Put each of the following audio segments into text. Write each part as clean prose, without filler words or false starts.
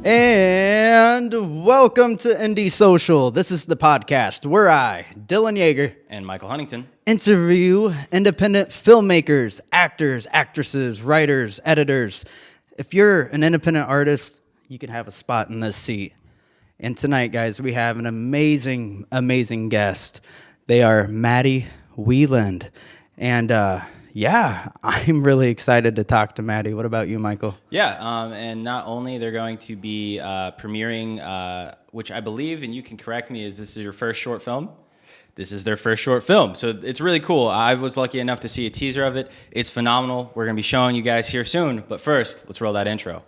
And welcome to Indie Social. This is the podcast where I, Dylan Yeager, and Michael Huntington interview independent filmmakers, actors, actresses, writers, editors. If you're an independent artist, you can have a spot in this seat. And tonight, guys, we have an amazing, amazing guest. They are Matty, Weiland. And I'm really excited to talk to Matty. What about you, Michael? Yeah, and not only they're going to be premiering, which I believe, and you can correct me, this is your first short film? This is their first short film, so it's really cool. I was lucky enough to see a teaser of it. It's phenomenal. We're going to be showing you guys here soon, but first, let's roll that intro.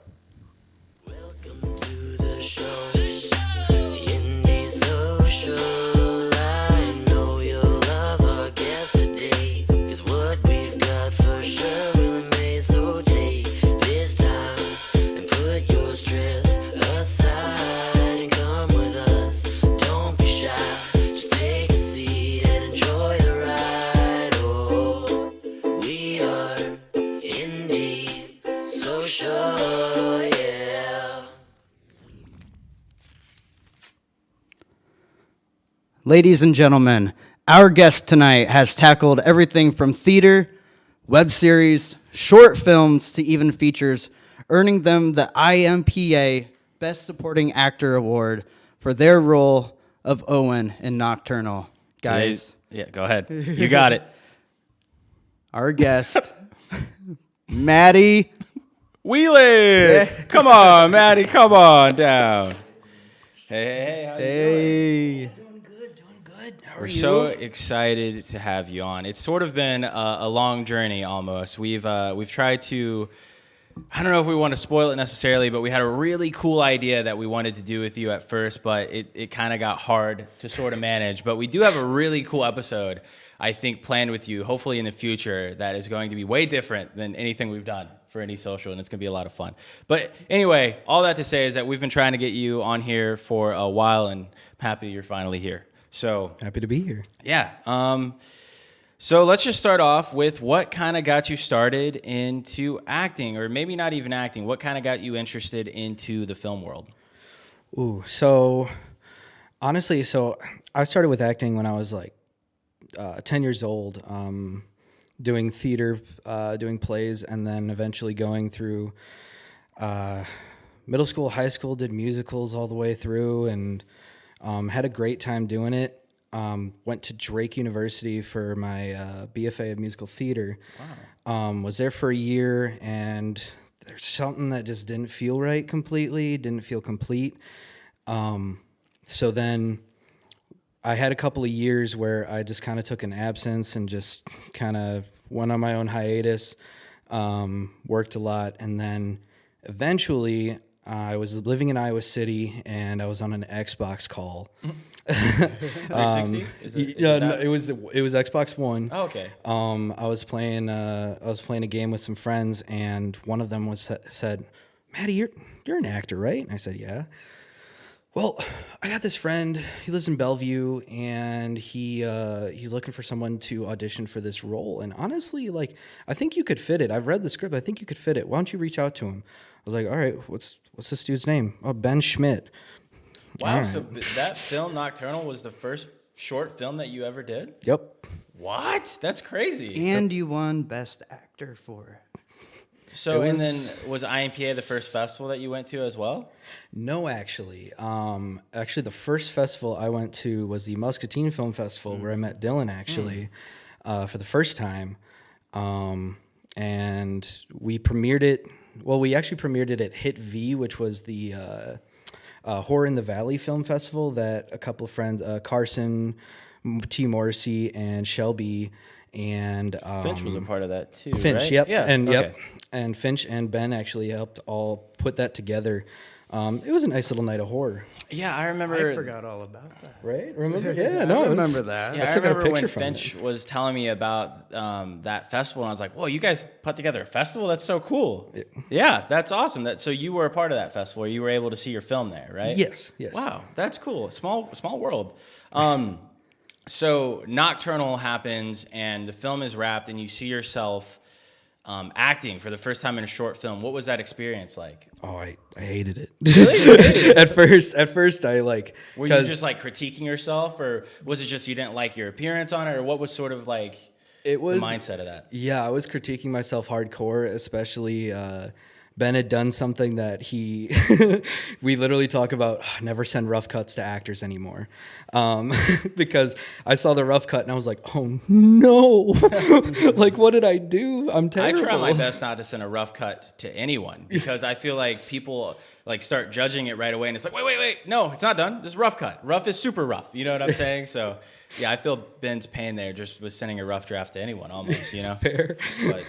Welcome to the show, Indie Social. I know you'll love our guest today, 'cause what we've got for sure will amaze. So take this time and put your stress aside and come with us. Don't be shy, just take a seat and enjoy the ride. Oh, we are Indie Social, yeah. Ladies and gentlemen, our guest tonight has tackled everything from theater, web series, short films, to even features, earning them the IMPA Best Supporting Actor Award for their role of Owen in Nocturnal. Guys, Yeah, go ahead. You got it. our guest, Matty. Weiland! Come on, Matty, come on down. Hey, how you doing? Hey. Doing good. How are We're you? so excited to have you on. It's sort of been a long journey almost. We've tried to, I don't know if we want to spoil it necessarily, but we had a really cool idea that we wanted to do with you at first, but it kind of got hard to sort of manage. But we do have a really cool episode, I think, planned with you, hopefully in the future, that is going to be way different than anything we've done for Indie Social, and it's going to be a lot of fun. But anyway, all that to say is that we've been trying to get you on here for a while, and I'm happy you're finally here. So Happy to be here. yeah. So let's just start off with what kind of got you started into acting, or maybe not even acting. What kind of got you interested into the film world? Ooh, so honestly, I started with acting when I was like 10 years old, doing theater, doing plays, and then eventually going through middle school, high school, did musicals all the way through, and had a great time doing it. Went to Drake University for my BFA of musical theater. Wow. Was there for a year, and there's something that just didn't feel right completely, didn't feel complete. So then I had a couple of years where I just kind of took an absence and just kind of went on my own hiatus, worked a lot, and then eventually I was living in Iowa City and I was on an Xbox call. 360? It was Xbox One. Oh, okay. I was playing a game with some friends, and one of them said, "Matty, you're an actor, right?" And I said, "Yeah." Well, I got this friend. He lives in Bellevue, and he's looking for someone to audition for this role. And honestly, like, I think you could fit it. I've read the script. I think you could fit it. Why don't you reach out to him? I was like, all right, what's this dude's name? Oh, Ben Schmidt. Wow, All so right. that film, Nocturnal, was the first short film that you ever did? Yep. What? That's crazy. And you won Best Actor for it. So, It and was- then was IMPA the first festival that you went to as well? No, actually. Actually, the first festival I went to was the Muscatine Film Festival, where I met Dylan, actually, for the first time. And we premiered it. Well, we actually premiered it at Hit V, which was the Horror in the Valley Film Festival that a couple of friends, Carson, T. Morrissey, and Shelby, and Finch was a part of that too, Finch, right? yep, Yeah, and okay. yep, and Finch and Ben actually helped all put that together. It was a nice little night of horror, Yeah, I remember. I forgot all about that. right? Remember? Yeah, I no, it was- remember that. Yeah, I I still got a remember when picture from Finch was telling me about that festival, and I was like, "Whoa, you guys put together a festival? That's so cool!" Yeah, that's awesome. So you were a part of that festival. You were able to see your film there, right? Yes. Wow, that's cool. Small world. So Nocturnal happens, and the film is wrapped, and you see yourself acting for the first time in a short film. What was that experience like? Oh, I hated it. Really? At first I like. Were you just like critiquing yourself, or was it just you didn't like your appearance on it, or what was sort of like the mindset of that? Yeah, I was critiquing myself hardcore, especially Ben had done something that we literally talk about, never send rough cuts to actors anymore. Because I saw the rough cut and I was like, oh no, like what did I do? I'm terrible. I try my best not to send a rough cut to anyone because I feel like people like start judging it right away and it's like, wait, no, it's not done. This is rough cut. Rough is super rough. You know what I'm saying? So yeah, I feel Ben's pain there just with sending a rough draft to anyone almost, you know? Fair. But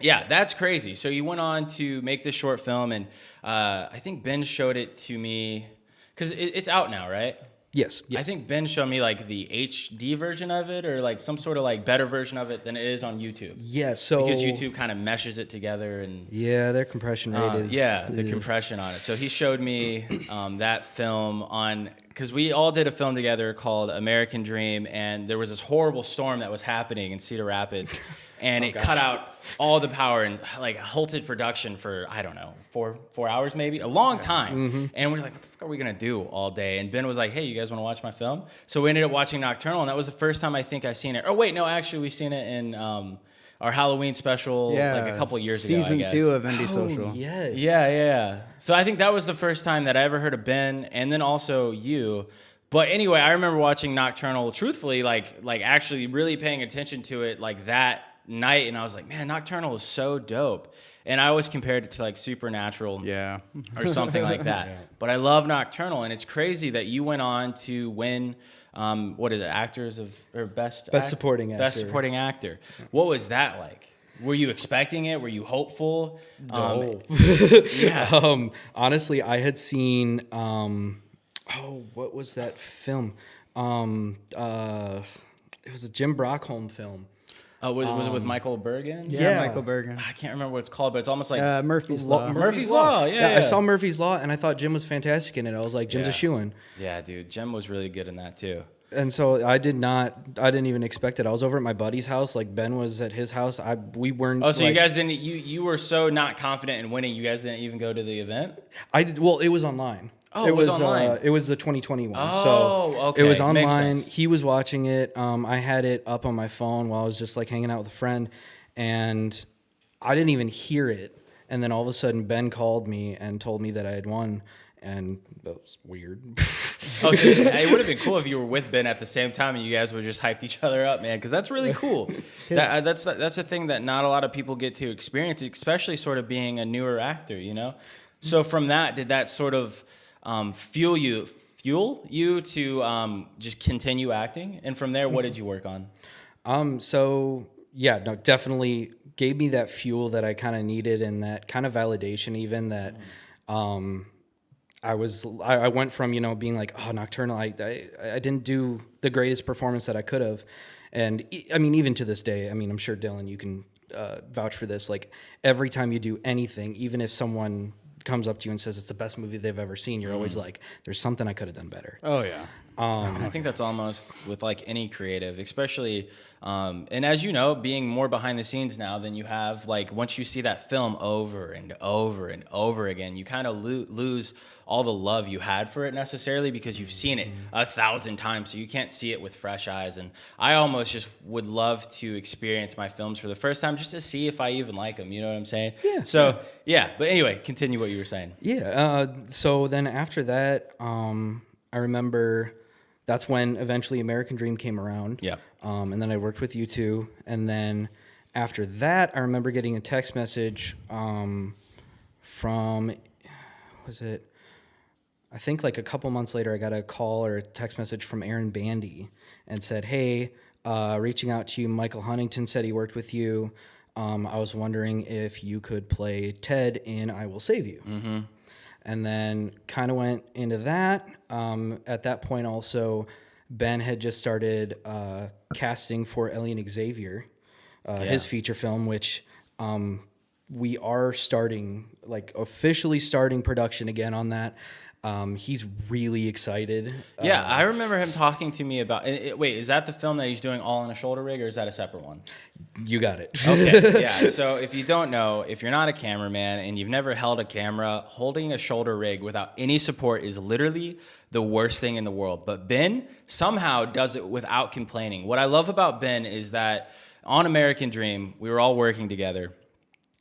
yeah, that's crazy. So you went on to make this short film, and I think Ben showed it to me because it's out now, right? Yes. I think Ben showed me like the HD version of it, or like some sort of like better version of it than it is on YouTube. Yeah. So because YouTube kind of meshes it together, and yeah, their compression rate is the compression on it. So he showed me that film on. Because we all did a film together called American Dream, and there was this horrible storm that was happening in Cedar Rapids, and it cut out all the power and like halted production for, I don't know, four hours maybe, a long time. Mm-hmm. And we're like, what the fuck are we gonna do all day? And Ben was like, hey, you guys wanna watch my film? So we ended up watching Nocturnal, and that was the first time I think I seen it. Oh wait, no, actually we seen it in our Halloween special like a couple years ago, I guess. Season 2 of Indie Social. Yes. Yeah. So I think that was the first time that I ever heard of Ben, and then also you. But anyway, I remember watching Nocturnal, truthfully, like actually really paying attention to it like that night, and I was like, man, Nocturnal is so dope. And I always compared it to like Supernatural or something like that. Yeah. But I love Nocturnal, and it's crazy that you went on to win what is it, best supporting actor. What was that like? Were you expecting it? Were you hopeful? No. Yeah. Honestly, I had seen what was that film? It was a Jim Brockholm film. Oh, was it with Michael Bergen? Yeah, Michael Bergen. I can't remember what it's called, but it's almost like Murphy's Law. Murphy's Law. Yeah. I saw Murphy's Law, and I thought Jim was fantastic in it. I was like, Jim's a shoo-in. Yeah, dude, Jim was really good in that too. And so I didn't even expect it. I was over at my buddy's house, like Ben was at his house. We weren't. Oh, so you guys didn't? You were so not confident in winning, you guys didn't even go to the event? I did. Well, it was online. Oh, it was online. It was the 2020 one. Oh, so okay. It was online. He was watching it. I had it up on my phone while I was just like hanging out with a friend, and I didn't even hear it. And then all of a sudden, Ben called me and told me that I had won, and that was weird. Oh, so it would have been cool if you were with Ben at the same time and you guys would just hyped each other up, man, because that's really cool. That's a thing that not a lot of people get to experience, especially sort of being a newer actor, you know? So from that, did that sort of fuel you to just continue acting? And from there, what did you work on? So yeah, no, definitely gave me that fuel that I kind of needed, and that kind of validation even that I went from, being like, oh, Nocturnal, I didn't do the greatest performance that I could have. And I mean, even to this day, I mean, I'm sure Dylan, you can vouch for this. Like every time you do anything, even if someone comes up to you and says it's the best movie they've ever seen, you're always like, there's something I could have done better. Oh yeah. I think that's almost with like any creative, especially, and as you know, being more behind the scenes now than you have, like once you see that film over and over and over again, you kind of lose all the love you had for it necessarily because you've seen it 1,000 times, so you can't see it with fresh eyes. And I almost just would love to experience my films for the first time just to see if I even like them. You know what I'm saying? Yeah. So yeah, but anyway, continue what you were saying. Yeah. So then after that, I remember that's when eventually American Dream came around. Yeah. And then I worked with you two. And then after that, I remember getting a text message from, I think like a couple months later, I got a call or a text message from Aaron Bandy and said, hey, reaching out to you, Michael Huntington said he worked with you. I was wondering if you could play Ted in I Will Save You. Mm-hmm. And then kind of went into that. At that point also, Ben had just started casting for Ellie and Xavier, his feature film, which we are officially starting production again on that. He's really excited. Yeah, I remember him talking to me about. Wait, is that the film that he's doing all on a shoulder rig, or is that a separate one? You got it. Okay, yeah. So if you don't know, if you're not a cameraman and you've never held a camera, holding a shoulder rig without any support is literally the worst thing in the world. But Ben somehow does it without complaining. What I love about Ben is that on American Dream, we were all working together,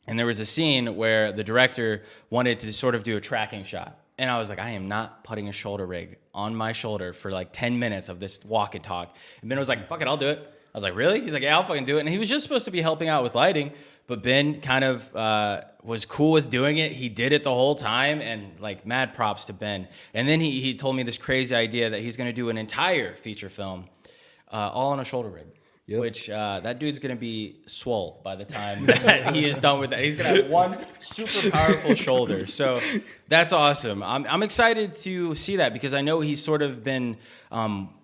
and there was a scene where the director wanted to sort of do a tracking shot. And I was like, I am not putting a shoulder rig on my shoulder for like 10 minutes of this walk and talk. And Ben was like, fuck it, I'll do it. I was like, really? He's like, yeah, I'll fucking do it. And he was just supposed to be helping out with lighting, but Ben kind of was cool with doing it. He did it the whole time, and like mad props to Ben. And then he told me this crazy idea that he's going to do an entire feature film all on a shoulder rig. Yep. Which that dude's gonna be swole by the time that he is done with that. He's gonna have one super powerful shoulder. So that's awesome. I'm excited to see that because I know he's sort of been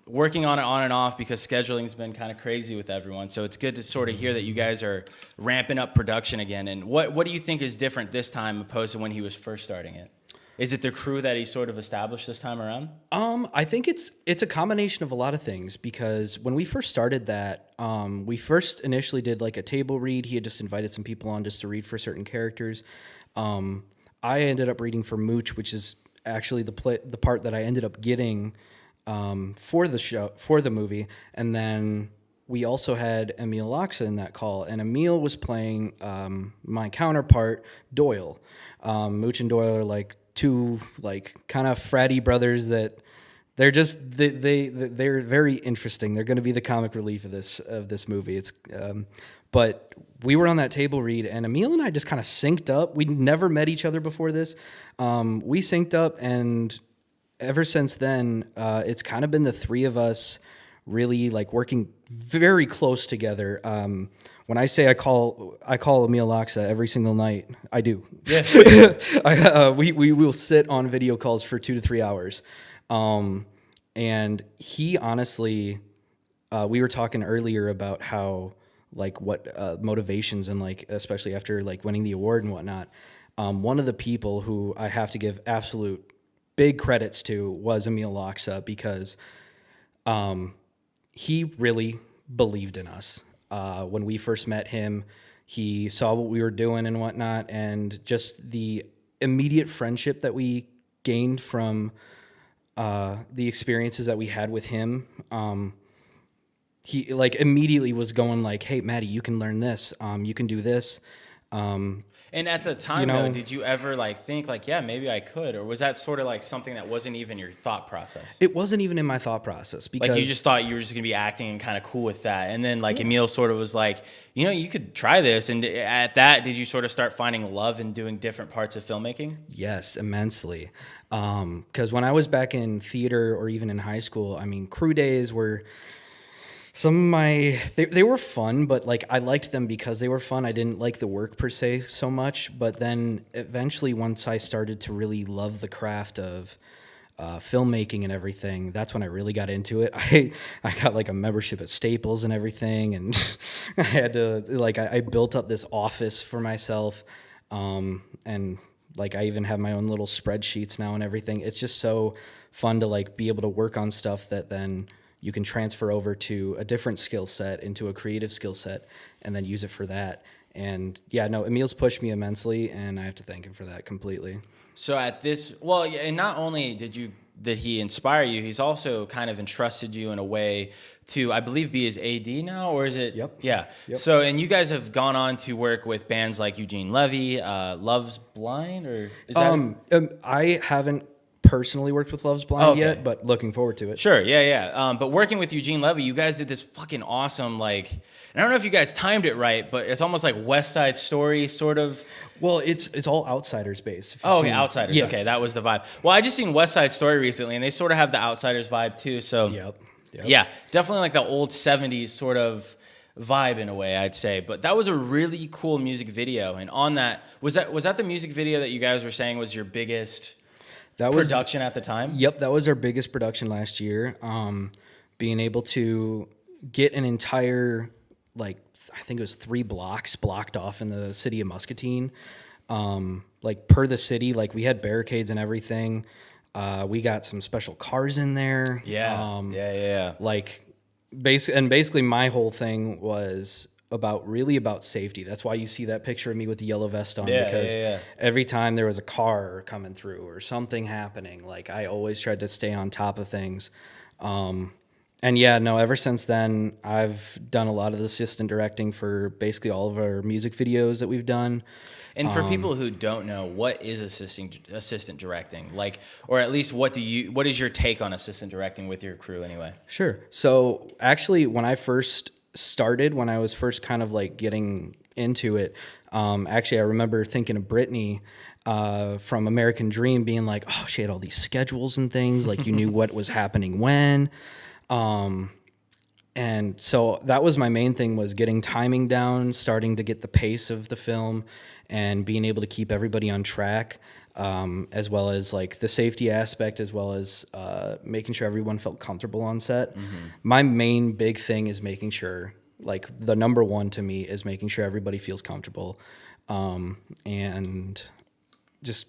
working on it on and off because scheduling's been kind of crazy with everyone. So it's good to sort of hear that you guys are ramping up production again. And what do you think is different this time opposed to when he was first starting it? Is it the crew that he sort of established this time around? I think it's a combination of a lot of things because when we first started that, we first initially did like a table read. He had just invited some people on just to read for certain characters. I ended up reading for Mooch, which is actually the part that I ended up getting for the movie, and then we also had Emil Loxa in that call, and Emil was playing my counterpart Doyle. Mooch and Doyle are like two like kind of fratty brothers that they're very interesting. They're going to be the comic relief of this movie. It's but we were on that table read, and Emil and I just kind of synced up. We'd never met each other before this. We synced up, and ever since then, it's kind of been the three of us really like working very close together. When I say I call Emil Loxa every single night, I do. Yeah. We will sit on video calls for 2 to 3 hours. And he honestly, we were talking earlier about how like what motivations and like especially after like winning the award and whatnot. One of the people who I have to give absolute big credits to was Emil Loxa because he really believed in us. When we first met him, he saw what we were doing and whatnot, and just the immediate friendship that we gained from the experiences that we had with him. He like immediately was going like, "Hey, Matty, you can learn this. You can do this." And at the time, though, did you ever like think like, yeah, maybe I could, or was that sort of like something that wasn't even your thought process? It wasn't even in my thought process because like you just thought you were just gonna be acting and kind of cool with that, and then like Emil sort of was like, you could try this, and at that, did you sort of start finding love in doing different parts of filmmaking? Yes, immensely. Because when I was back in theater or even in high school, I mean, crew days were. They were fun, but like I liked them because they were fun. I didn't like the work per se so much, but then eventually once I started to really love the craft of filmmaking and everything, that's when I really got into it. I got like a membership at Staples and everything, and I had to like I built up this office for myself, and like I even have my own little spreadsheets now and everything. It's just so fun to like be able to work on stuff that then you can transfer over to a different skill set, into a creative skill set, and then use it for that. And yeah, no, Emil's pushed me immensely, and I have to thank him for that completely. So at this, well, and not only did he inspire you, he's also kind of entrusted you in a way to, I believe, be his AD now, or is it? Yep. Yeah. Yep. So, and you guys have gone on to work with bands like Eugene Levy, Love's Blind, or is that? I haven't personally worked with Love's Blind yet, but looking forward to it. Sure, yeah. But working with Eugene Levy, you guys did this fucking awesome, like, and I don't know if you guys timed it right, but it's almost like West Side Story, sort of. Well, it's all Outsiders based. Okay, Outsiders. Yeah. Okay, that was the vibe. Well, I just seen West Side Story recently, and they sort of have the Outsiders vibe too. So, Yep. Yeah, definitely like the old '70s sort of vibe in a way, I'd say. But that was a really cool music video, and on that was that the music video that you guys were saying was your biggest production at the time? Yep, that was our biggest production last year. Being able to get an entire, like, I think it was 3 blocks blocked off in the city of Muscatine. Like, per the city, like, we had barricades and everything. We got some special cars in there. Yeah. Like, basically my whole thing was really about safety. That's why you see that picture of me with the yellow vest on, Yeah, because yeah. every time there was a car coming through or something happening, like I always tried to stay on top of things. And yeah, no, ever since then, I've done a lot of the assistant directing for basically all of our music videos that we've done. And for people who don't know, what is assistant directing? Like, or at least what is your take on assistant directing with your crew anyway? Sure. So actually, when I first started, when I was first kind of like getting into it, actually, I remember thinking of Brittany from American Dream being like, oh, she had all these schedules and things, like you knew what was happening when. And so that was my main thing, was getting timing down, starting to get the pace of the film and being able to keep everybody on track, as well as like the safety aspect, as well as making sure everyone felt comfortable on set. My main big thing is making sure, like the number one to me is making sure everybody feels comfortable. And just,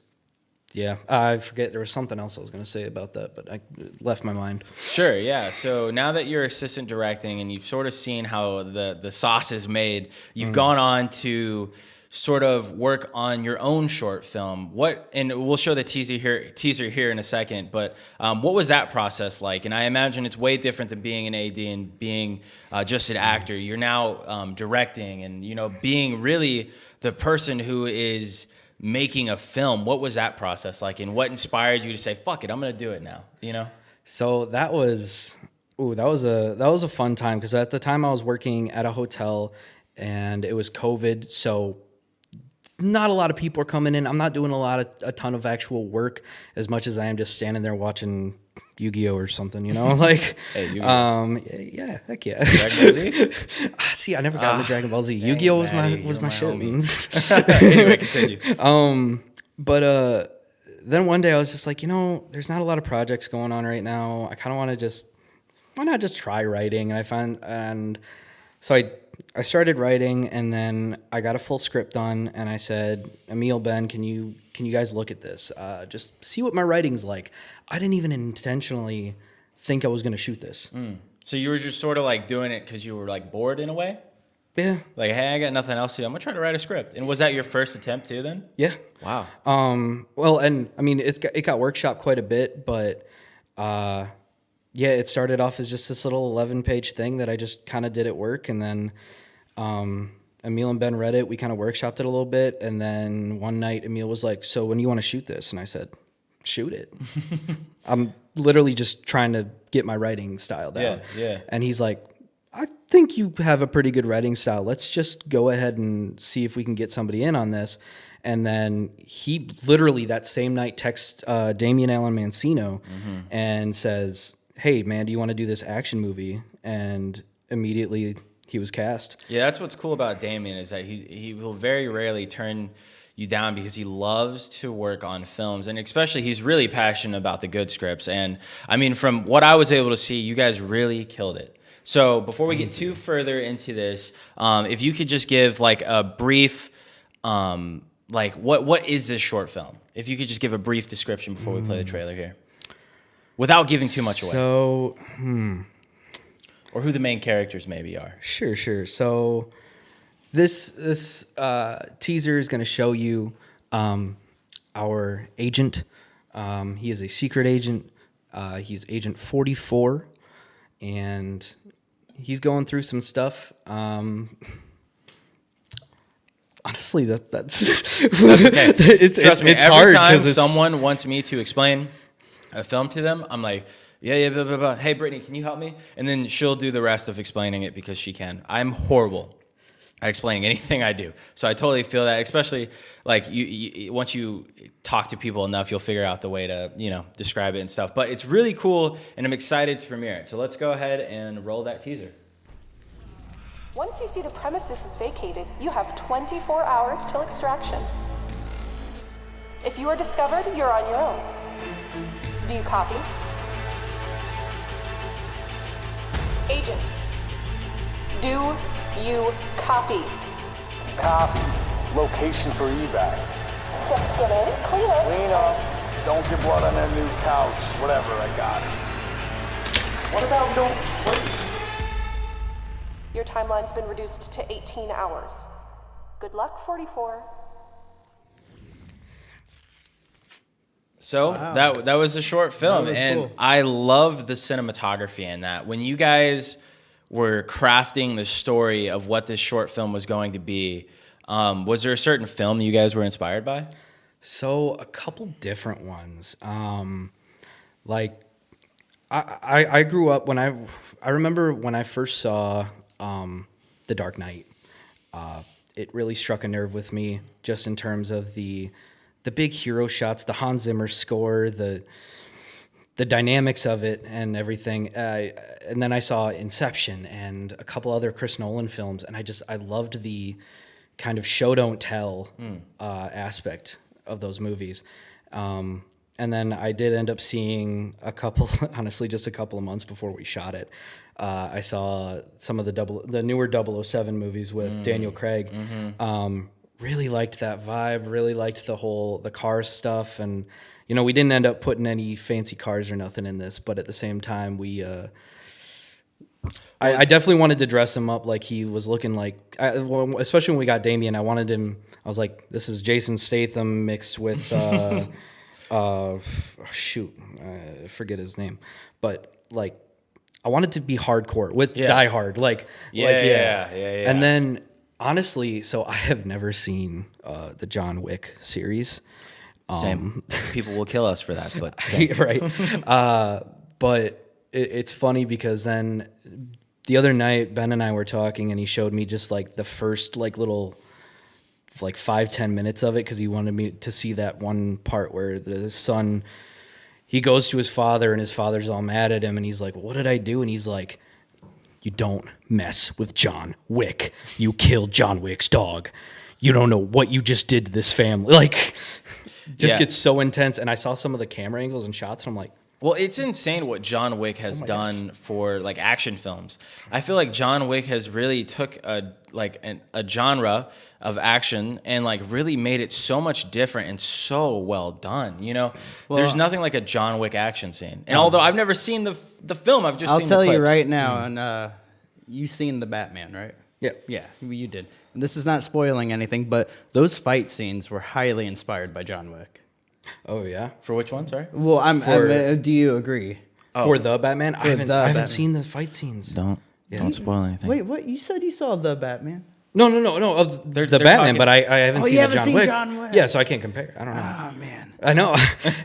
yeah, I forget, there was something else I was going to say about that, but I left my mind. Sure, yeah. So now that you're assistant directing and you've sort of seen how the sauce is made, you've gone on to sort of work on your own short film. And we'll show the teaser here in a second, but what was that process like? And I imagine it's way different than being an AD and being just an actor. You're now directing and, you know, being really the person who is making a film. What was that process like, and what inspired you to say, fuck it, I'm gonna do it now, you know? So that was a fun time, because at the time I was working at a hotel and it was COVID, so not a lot of people are coming in. I'm not doing a ton of actual work as much as I am just standing there watching Yu-Gi-Oh or something, you know, like, Hey, Yu-Gi-Oh. yeah, heck yeah. Dragon Ball Z? See, I never got into Dragon Ball Z. Yu-Gi-Oh was Matty, my you're shit. homie. Anyway, continue. But then one day I was just like, you know, there's not a lot of projects going on right now. I kind of want to why not just try writing? And so I started writing, and then I got a full script done, and I said, Emil, Ben, can you guys look at this? Just see what my writing's like. I didn't even intentionally think I was going to shoot this. So you were just sort of like doing it because you were like bored in a way? Yeah. Like, hey, I got nothing else to do. I'm gonna try to write a script. And was that your first attempt too then? Yeah. Wow. Well, and I mean, it got workshopped quite a bit, but yeah, it started off as just this little 11-page thing that I just kind of did at work, and then Emil and Ben read it. We kind of workshopped it a little bit, and then one night Emil was like, "So when do you want to shoot this?" And I said, "Shoot it." I'm literally just trying to get my writing style down. Yeah. And he's like, "I think you have a pretty good writing style. Let's just go ahead and see if we can get somebody in on this." And then he literally that same night texts Damian Allen Mancino and says, "Hey, man, do you want to do this action movie?" And immediately he was cast. Yeah, that's what's cool about Damien, is that he will very rarely turn you down, because he loves to work on films, and especially he's really passionate about the good scripts. And I mean, from what I was able to see, you guys really killed it. So before we get too further into this, if you could just give like a brief, like what is this short film? If you could just give a brief description before we play the trailer here, without giving too much away. So, Or who the main characters maybe are. Sure. So this teaser is going to show you our agent. He is a secret agent. He's Agent 44, and he's going through some stuff. Honestly, that's okay. Trust me, it's every hard time 'cause it's, someone wants me to explain a film to them, I'm like, yeah, blah, blah, blah. Hey, Brittany, can you help me? And then she'll do the rest of explaining it because she can. I'm horrible at explaining anything I do. So I totally feel that, especially like you once you talk to people enough, you'll figure out the way to, describe it and stuff. But it's really cool, and I'm excited to premiere it. So let's go ahead and roll that teaser. Once you see the premises is vacated, you have 24 hours till extraction. If you are discovered, you're on your own. Do you copy? Agent, do you copy? Copy. Location for evac. Just get in, clean up. Clean up. Don't get blood on that new couch. Whatever, I got it. What about don't sleep? Your timeline's been reduced to 18 hours. Good luck, 44. So that was a short film, was and cool. I love the cinematography in that. When you guys were crafting the story of what this short film was going to be, was there a certain film you guys were inspired by? So a couple different ones. Like I grew up when I remember when I first saw The Dark Knight. It really struck a nerve with me, just in terms of the big hero shots, the Hans Zimmer score, the dynamics of it and everything. And then I saw Inception and a couple other Chris Nolan films, and I loved the kind of show don't tell aspect of those movies. And then I did end up seeing a couple, honestly, just a couple of months before we shot it. I saw some of the newer 007 movies with Daniel Craig. Really liked that vibe, really liked the car stuff. And, we didn't end up putting any fancy cars or nothing in this, but at the same time, I definitely wanted to dress him up like he was looking like, especially when we got Damien, I was like, this is Jason Statham mixed with, I forget his name, but like, I wanted to be hardcore with Die Hard. Yeah. And then, honestly, so I have never seen the John Wick series. Same. People will kill us for that, but Right. But it's funny because then the other night, Ben and I were talking, and he showed me just like the first little 5-10 minutes of it, because he wanted me to see that one part where the son, he goes to his father and his father's all mad at him, and he's like, what did I do? And he's like, you don't mess with John Wick. You killed John Wick's dog. You don't know what you just did to this family. Gets so intense. And I saw some of the camera angles and shots, and I'm like, well, it's insane what John Wick has done for action films. I feel like John Wick has really took a genre of action and really made it so much different and so well done. There's nothing like a John Wick action scene. And although I've never seen the film, I've just I'll seen tell the clips. you right now, and you've seen the Batman, right? yeah. Yeah, you did. And this is not spoiling anything, but those fight scenes were highly inspired by John Wick. Oh, yeah. For which one? Sorry. Well, do you agree? For the Batman? I haven't Batman. seen the fight scenes. Don't spoil anything. Wait, what? You said you saw the Batman? No. Of They're the Batman, talking- but I haven't seen you the haven't John seen Wick. John Wick. Yeah, so I can't compare. I don't know. Oh man. I know,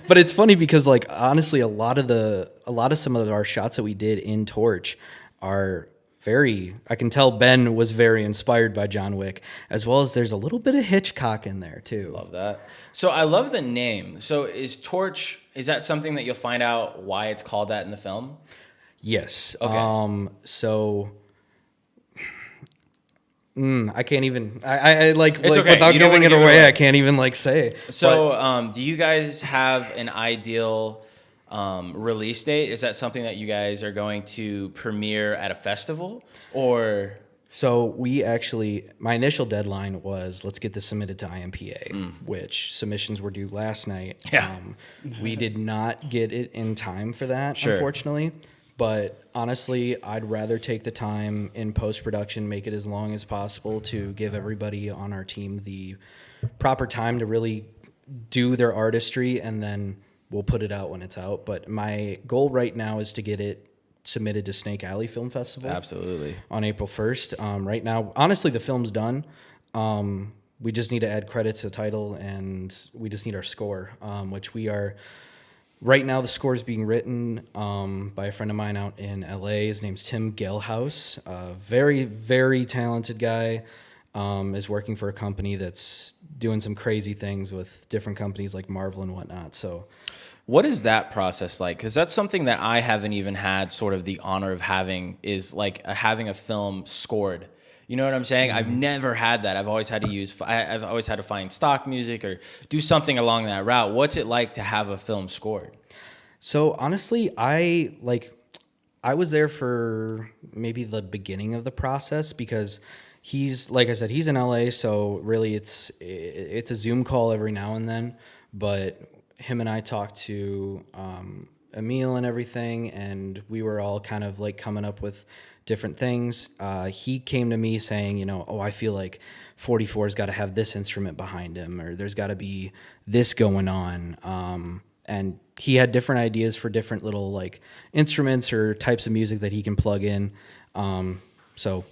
but it's funny because honestly, a lot of some of our shots that we did in Torch are I can tell Ben was very inspired by John Wick, as well as there's a little bit of Hitchcock in there too. Love that. So I love the name. So is Torch, is that something that you'll find out why it's called that in the film? Yes. Okay. So I can't even. I It's okay. without You don't giving wanna it give it away. away. I can't even say. So do you guys have an ideal release date? Is that something that you guys are going to premiere at a festival, or? So my initial deadline was, let's get this submitted to IMPA, which submissions were due last night. Yeah. We did not get it in time for that, Sure. unfortunately. But honestly, I'd rather take the time in post-production, make it as long as possible to give everybody on our team the proper time to really do their artistry, and then we'll put it out when it's out. But my goal right now is to get it submitted to Snake Alley Film Festival. Absolutely. On April 1st. Right now, honestly, the film's done. We just need to add credits to the title, and we just need our score, which we are... Right now, the score is being written by a friend of mine out in LA. His name's Tim Galehouse. Very, very talented guy. Is working for a company that's doing some crazy things with different companies like Marvel and whatnot. So, What is that process like? Because that's something that I haven't even had sort of the honor of having, is having a film scored. You know what I'm saying? I've never had that. I've always had to find stock music or do something along that route. What's it like to have a film scored? So honestly, I was there for maybe the beginning of the process, because he's, like I said, he's in LA, so really it's a Zoom call every now and then. But him and I talked to Emil and everything, and we were all kind of like coming up with different things. He came to me saying, you know, oh, I feel like 44's got to have this instrument behind him, or there's got to be this going on. And he had different ideas for different little like instruments or types of music that he can plug in. So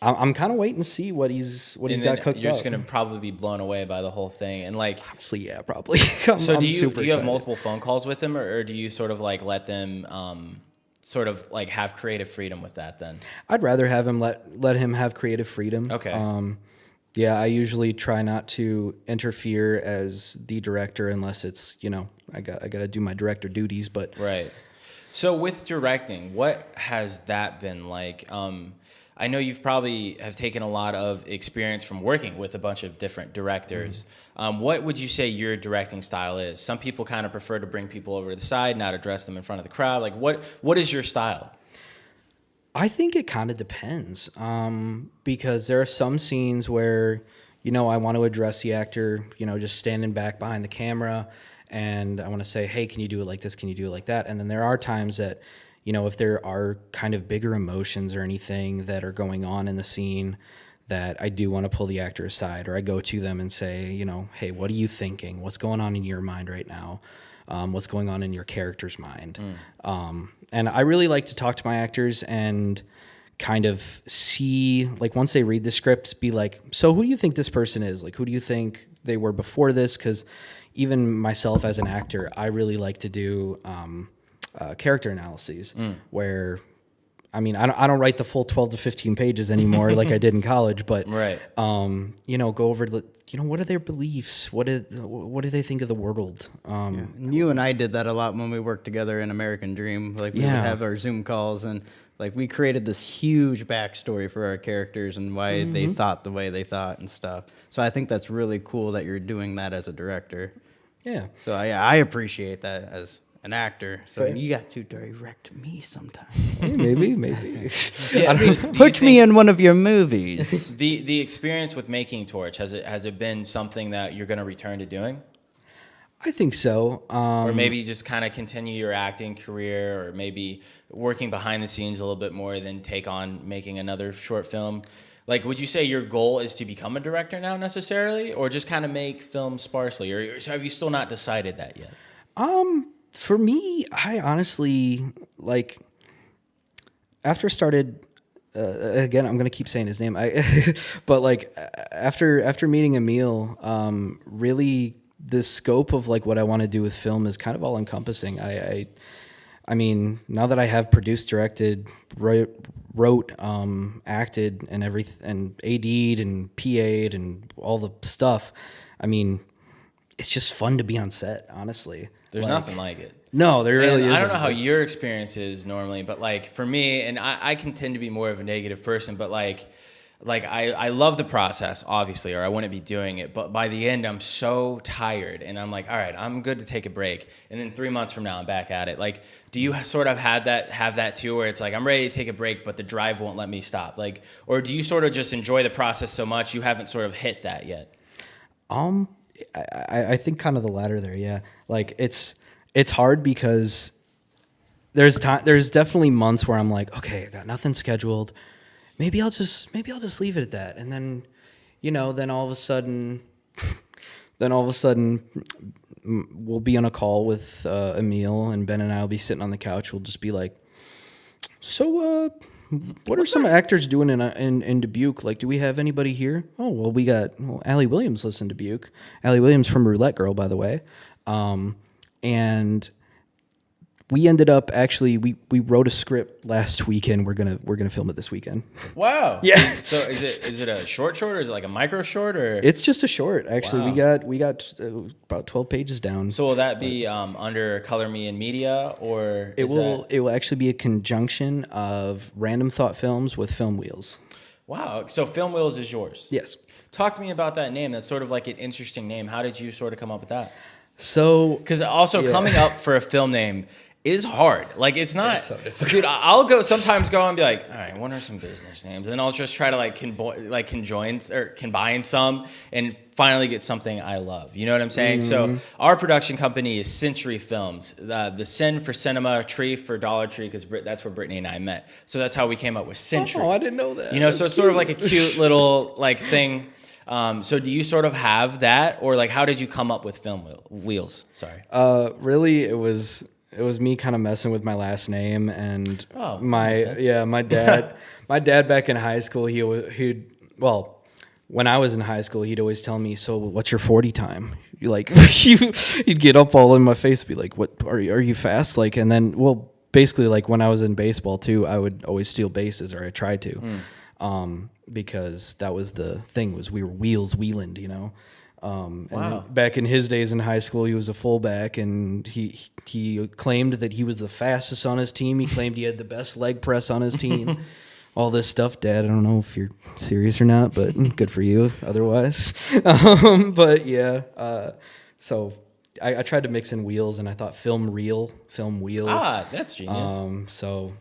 I'm kind of waiting to see what he's got cooked up. You're just gonna probably be blown away by the whole thing, and like honestly, yeah, probably. So I'm do you super have excited. multiple phone calls with him, or do you sort of like let them sort of like have creative freedom with that then? I'd rather have him let him have creative freedom. Okay. Yeah, I usually try not to interfere as the director unless it's, you know, I got to do my director duties, but Right. So with directing, what has that been like? I know you've probably have taken a lot of experience from working with a bunch of different directors. What would you say your directing style is? Some people kind of prefer to bring people over to the side, not address them in front of the crowd. Like, what is your style? I think it kind of depends, because there are some scenes where, you know, I want to address the actor, you know, just standing back behind the camera, and I want to say, hey, can you do it like this? Can you do it like that? And then there are times that, you know, if there are kind of bigger emotions or anything that are going on in the scene, that I do want to pull the actor aside, or I go to them and say, you know, hey, what are you thinking? What's going on in your mind right now? What's going on in your character's mind? And I really like to talk to my actors and kind of see, like, once they read the script, be like, so who do you think this person is? Like, who do you think they were before this? Because even myself as an actor, I really like to do character analyses where, I mean, I don't write the full 12 to 15 pages anymore like I did in college, but, Right. you know, go over the, you know, what are their beliefs? What do they think of the world? And you and I did that a lot when we worked together in American Dream. Like we would Yeah. have our Zoom calls, and like we created this huge backstory for our characters and why they thought the way they thought and stuff. So I think that's really cool that you're doing that as a director. Yeah. So yeah, I appreciate that as an actor. So Fair. you got to direct me sometime. Hey, maybe. Yeah, so do you Put me think in one of your movies. the experience with making Torch, has it been something that you're going to return to doing? I think so. Or maybe just kind of continue your acting career, or maybe working behind the scenes a little bit more than take on making another short film? Like, would you say your goal is to become a director now necessarily, or just kind of make films sparsely? Or have you still not decided that yet? For me, I honestly, like, after I started, again, I'm going to keep saying his name, but like after meeting Emil, really the scope of like what I want to do with film is kind of all encompassing. I mean, now that I have produced, directed, wrote, acted, and everything, and AD'd and PA'd and all the stuff, I mean, it's just fun to be on set, honestly. There's nothing like it. No, there really isn't. I don't know how It's- your experience is normally, but like for me, and I can tend to be more of a negative person, but like I love the process, obviously, or I wouldn't be doing it. But by the end, I'm so tired, and I'm like, all right, I'm good to take a break. And then 3 months from now, I'm back at it. Like, do you sort of have that too, where it's like I'm ready to take a break, but the drive won't let me stop? Like, or do you sort of just enjoy the process so much you haven't sort of hit that yet? I think kind of the latter there, yeah. Like it's hard because there's definitely months where I'm like, okay, I got nothing scheduled. Maybe I'll just leave it at that. And then, you know, then all of a sudden we'll be on a call with Emil, and Ben and I will be sitting on the couch. We'll just be like, so what are some actors doing in Dubuque? Like, do we have anybody here? Oh, well, we got Allie Williams lives in Dubuque. Allie Williams from Roulette Girl, by the way. And we ended up actually we wrote a script last weekend. We're gonna film it this weekend. Wow. Yeah. So is it a short, or is it like a micro short, or? It's just a short, actually. Wow. We got about 12 pages down. So will that be under Color Me and Media, or It will actually be a conjunction of Random Thought Films with Film Wheels. Wow. So Film Wheels is yours. Yes. Talk to me about that name. That's sort of like an interesting name. How did you sort of come up with that? So Because also coming up for a film name, is hard. Like it's not, so difficult. dude. I'll sometimes go and be like, all right, what are some business names? And I'll just try to like combine some and finally get something I love. You know what I'm saying? So our production company is Century Films. The Sin for cinema, Tree for Dollar Tree, because that's where Brittany and I met. So that's how we came up with Century. Oh, I didn't know that. You know, so it's sort of like a cute little like thing. So do you sort of have that, or like how did you come up with Film Wheels? Sorry. Really, it was me kind of messing with my last name, and my dad back in high school, when I was in high school, he'd always tell me, so what's your 40 time? You like he'd get up all in my face, be like, what are you fast? Like, and then basically like when I was in baseball too, I would always steal bases, or I tried to. Because that was the thing, was we were Weiland, you know. And back in his days in high school, he was a fullback, and he claimed that he was the fastest on his team. He claimed he had the best leg press on his team. All this stuff, Dad. I don't know if you're serious or not, but good for you. Otherwise, but yeah. So I tried to mix in wheels, and I thought film wheel. That's genius. So.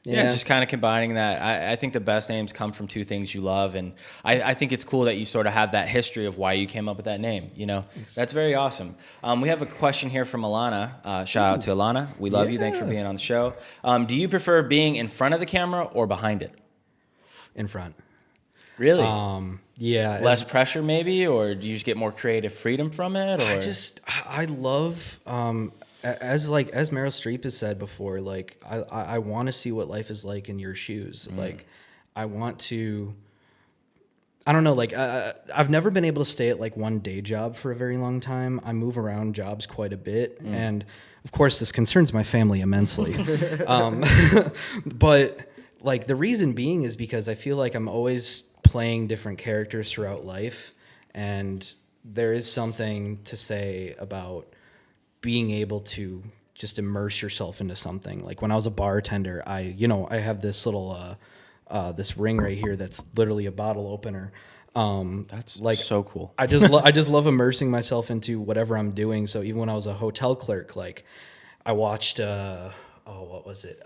Yeah, just kind of combining that. I think the best names come from two things you love, and I think it's cool that you sort of have that history of why you came up with that name. You know, that's very awesome. We have a question here from Alana. Shout out to Alana. We love you. Thanks for being on the show. Do you prefer being in front of the camera or behind it? In front. Really? Yeah. Less pressure, maybe, or do you just get more creative freedom from it? Or I love. As Meryl Streep has said before, like I want to see what life is like in your shoes. Like I want to. I don't know. Like I've never been able to stay at like one day job for a very long time. I move around jobs quite a bit, and of course this concerns my family immensely. But like the reason being is because I feel like I'm always playing different characters throughout life, and there is something to say about being able to just immerse yourself into something. Like when I was a bartender, I have this little this ring right here that's literally a bottle opener. That's like so cool. I just love immersing myself into whatever I'm doing. So even when I was a hotel clerk, like I watched what was it?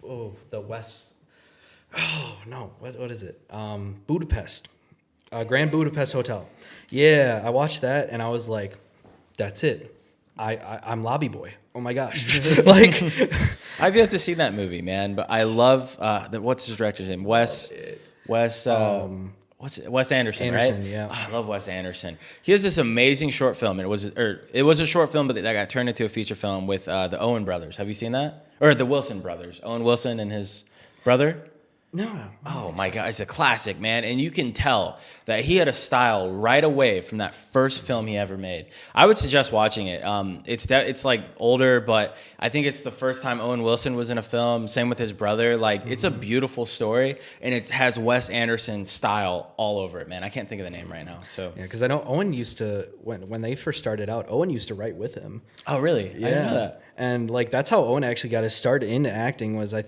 What is it? Budapest. Grand Budapest Hotel. Yeah, I watched that and I was like, that's it. I'm Lobby Boy. Oh my gosh. Like I've yet to see that movie, man, but I love what's his director's name? Wes Anderson, right? Yeah. Oh, I love Wes Anderson. He has this amazing short film, and it was a short film, but that got turned into a feature film with the Owen brothers. Have you seen that? Or the Wilson brothers? Owen Wilson and his brother? No. Oh my God, it's a classic, man. And you can tell that he had a style right away from that first film he ever made. I would suggest watching it. It's like older, but I think it's the first time Owen Wilson was in a film. Same with his brother. Like it's a beautiful story, and it has Wes Anderson's style all over it, man. I can't think of the name right now. So yeah, because I know Owen used to when they first started out. Owen used to write with him. Oh really? Yeah. I didn't know that. And like that's how Owen actually got his start into acting. Was I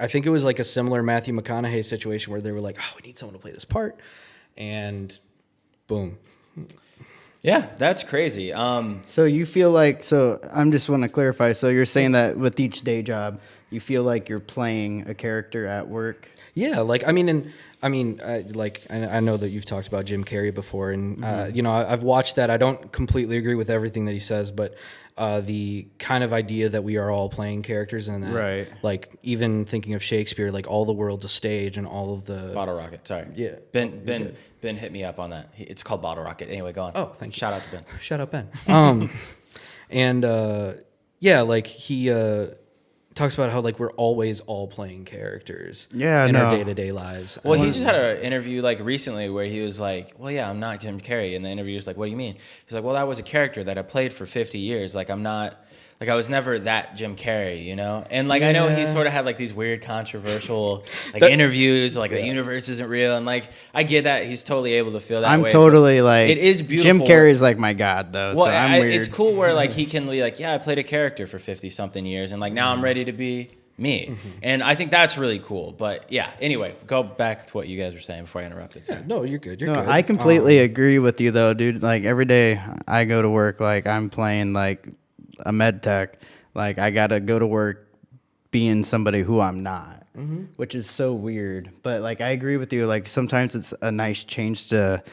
think it was like a similar Matthew McConaughey situation where they were like, oh, we need someone to play this part. And boom. Yeah, that's crazy. So you feel like, I'm just want to clarify. So you're saying that with each day job, you feel like you're playing a character at work? Yeah, like I know that you've talked about Jim Carrey before, and I've watched that. I don't completely agree with everything that he says, but the kind of idea that we are all playing characters, and that, right? Like even thinking of Shakespeare, like all the world's a stage, and all of the Bottle Rocket. Sorry. Yeah. Ben hit me up on that. It's called Bottle Rocket. Anyway, go on. Oh, thank you. Shout out to Ben. Shout out Ben. Like he talks about how like we're always all playing characters in our day-to-day lives. Well, he just had an interview like recently where he was like, well, yeah, I'm not Jim Carrey. And the interviewer's like, what do you mean? He's like, well, that was a character that I played for 50 years. Like, I'm not, like, I was never that Jim Carrey, you know? And like, I know he sort of had like these weird controversial like interviews, like the universe isn't real. And like, I get that. He's totally able to feel that way. I'm totally like, it is beautiful. Jim Carrey is like my God though. Well, so I'm weird. It's cool where like he can be like, yeah, I played a character for 50 something years. And like, now I'm ready to be me. And I think that's really cool. But yeah, anyway, go back to what you guys were saying before I interrupted. Yeah, no, you're good. You're No, good. I completely agree with you though, dude. Like every day I go to work, like I'm playing like a med tech. Like, I got to go to work being somebody who I'm not, which is so weird. But, like, I agree with you. Like, sometimes it's a nice change to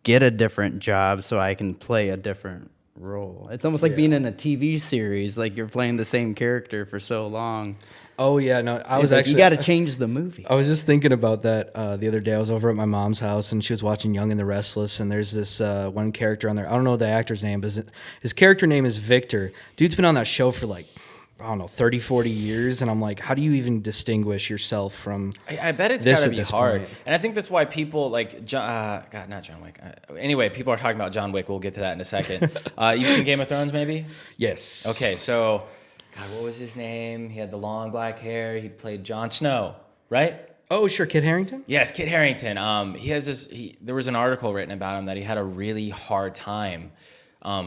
get a different job so I can play a different role. It's almost like being in a TV series. Like, you're playing the same character for so long. Oh yeah, no, I was It's like, actually. you got to change the movie. I was just thinking about that the other day. I was over at my mom's house and she was watching Young and the Restless, and there's this one character on there. I don't know the actor's name, but his character name is Victor. Dude's been on that show for like, I don't know, 30, 40 years, and I'm like, how do you even distinguish yourself from I bet it's this got to at be this hard. point? And I think that's why people like, not John Wick. Anyway, people are talking about John Wick. We'll get to that in a second. You've seen Game of Thrones, maybe? Yes. Okay, so, God, what was his name? He had the long black hair. He played Jon Snow, right? Oh, sure, Kit Harington? Yes, Kit Harington. He has this. There was an article written about him that he had a really hard time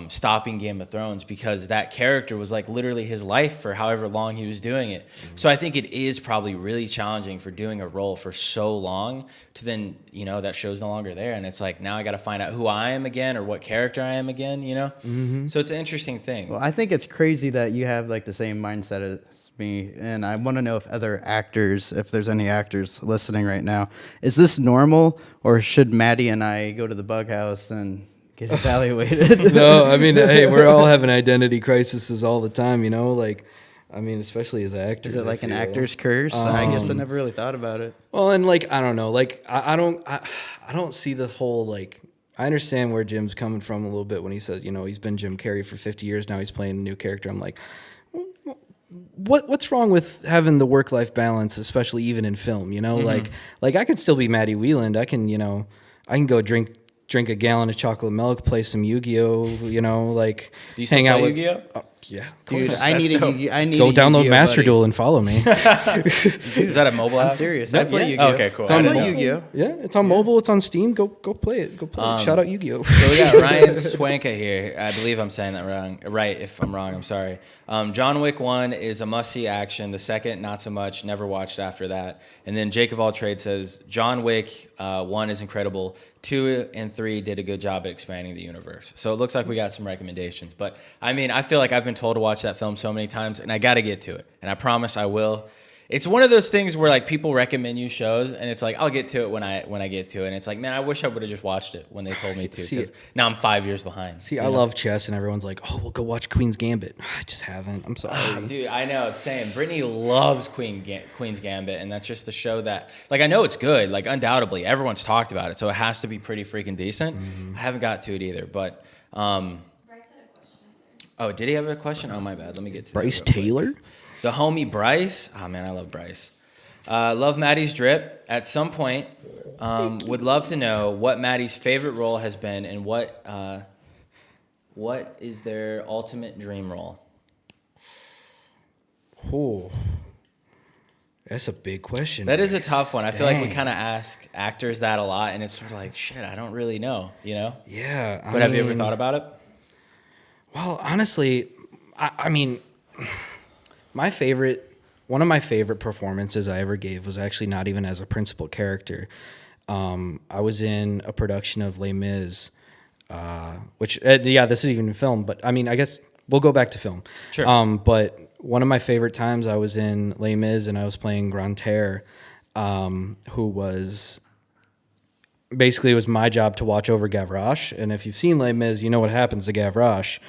stopping Game of Thrones because that character was like literally his life for however long he was doing it. So I think it is probably really challenging for doing a role for so long to then, you know, that show's no longer there. And it's like, now I got to find out who I am again or what character I am again, you know? So it's an interesting thing. Well, I think it's crazy that you have like the same mindset as me, and I want to know if other actors, if there's any actors listening right now, is this normal, or should Matty and I go to the bug house and get evaluated? No, I mean, hey, we're all having identity crises all the time, you know? Like, I mean, especially as actors. Is it I like an feel. actor's curse? I guess I never really thought about it. Well, and like, I don't know, like, I don't see the whole, like, I understand where Jim's coming from a little bit when he says, you know, he's been Jim Carrey for 50 years now, he's playing a new character. I'm like, what's wrong with having the work-life balance, especially even in film, you know? Like I can still be Matty Weiland. I can go drink a gallon of chocolate milk, play some Yu-Gi-Oh, you know, like Do you still hang out play with Yu-Gi-Oh? Oh, yeah. Dude, I need dope. I need Go a download Yu-Gi-Oh, Master buddy. Duel and follow me. Is that a mobile app? I'm serious. Yeah, I play yeah. Yu-Gi-Oh. Okay, cool. It's on I didn't play know. Yu-Gi-Oh. Yeah, it's on mobile, it's on Steam. Go play it. Go play it. Shout out Yu-Gi-Oh. So we got Ryan Swanka here. I believe I'm saying that wrong. Right, if I'm wrong, I'm sorry. John Wick 1 is a must-see action. The second, not so much. Never watched after that. And then Jake of All Trades says, John Wick 1 is incredible. 2 and 3 did a good job at expanding the universe. So it looks like we got some recommendations. But, I mean, I feel like I've been told to watch that film so many times, and I got to get to it. And I promise I will. It's one of those things where like people recommend you shows, and it's like I'll get to it when I get to it, and it's like, man, I wish I would have just watched it when they told me to. See, Because now I'm 5 years behind. See, I love chess, and everyone's like, "Oh, we'll go watch Queen's Gambit." I just haven't. I'm sorry. Dude, I know, same. Brittany loves Queen's Gambit, and that's just the show that, like, I know it's good, like, undoubtedly. Everyone's talked about it, so it has to be pretty freaking decent. I haven't got to it either, but, oh, did he have a question? Oh, my bad. Let me get to Bryce that real quick. Taylor. The homie Bryce. Oh, man, I love Bryce. Love Matty's drip. At some point, would love to know what Matty's favorite role has been and what is their ultimate dream role. Oh, that's a big question. That is a tough one. I feel like we Dang. kind of ask actors that a lot, and it's sort of like, shit, I don't really know, you know? Yeah. But have you ever thought about it? Well, honestly, I mean, one of my favorite performances I ever gave was actually not even as a principal character. I was in a production of Les Mis, which, this is even film, but I mean, I guess we'll go back to film. Sure. But one of my favorite times I was in Les Mis and I was playing Grantaire, who was... Basically, it was my job to watch over Gavroche, and if you've seen Les Mis, you know what happens to Gavroche.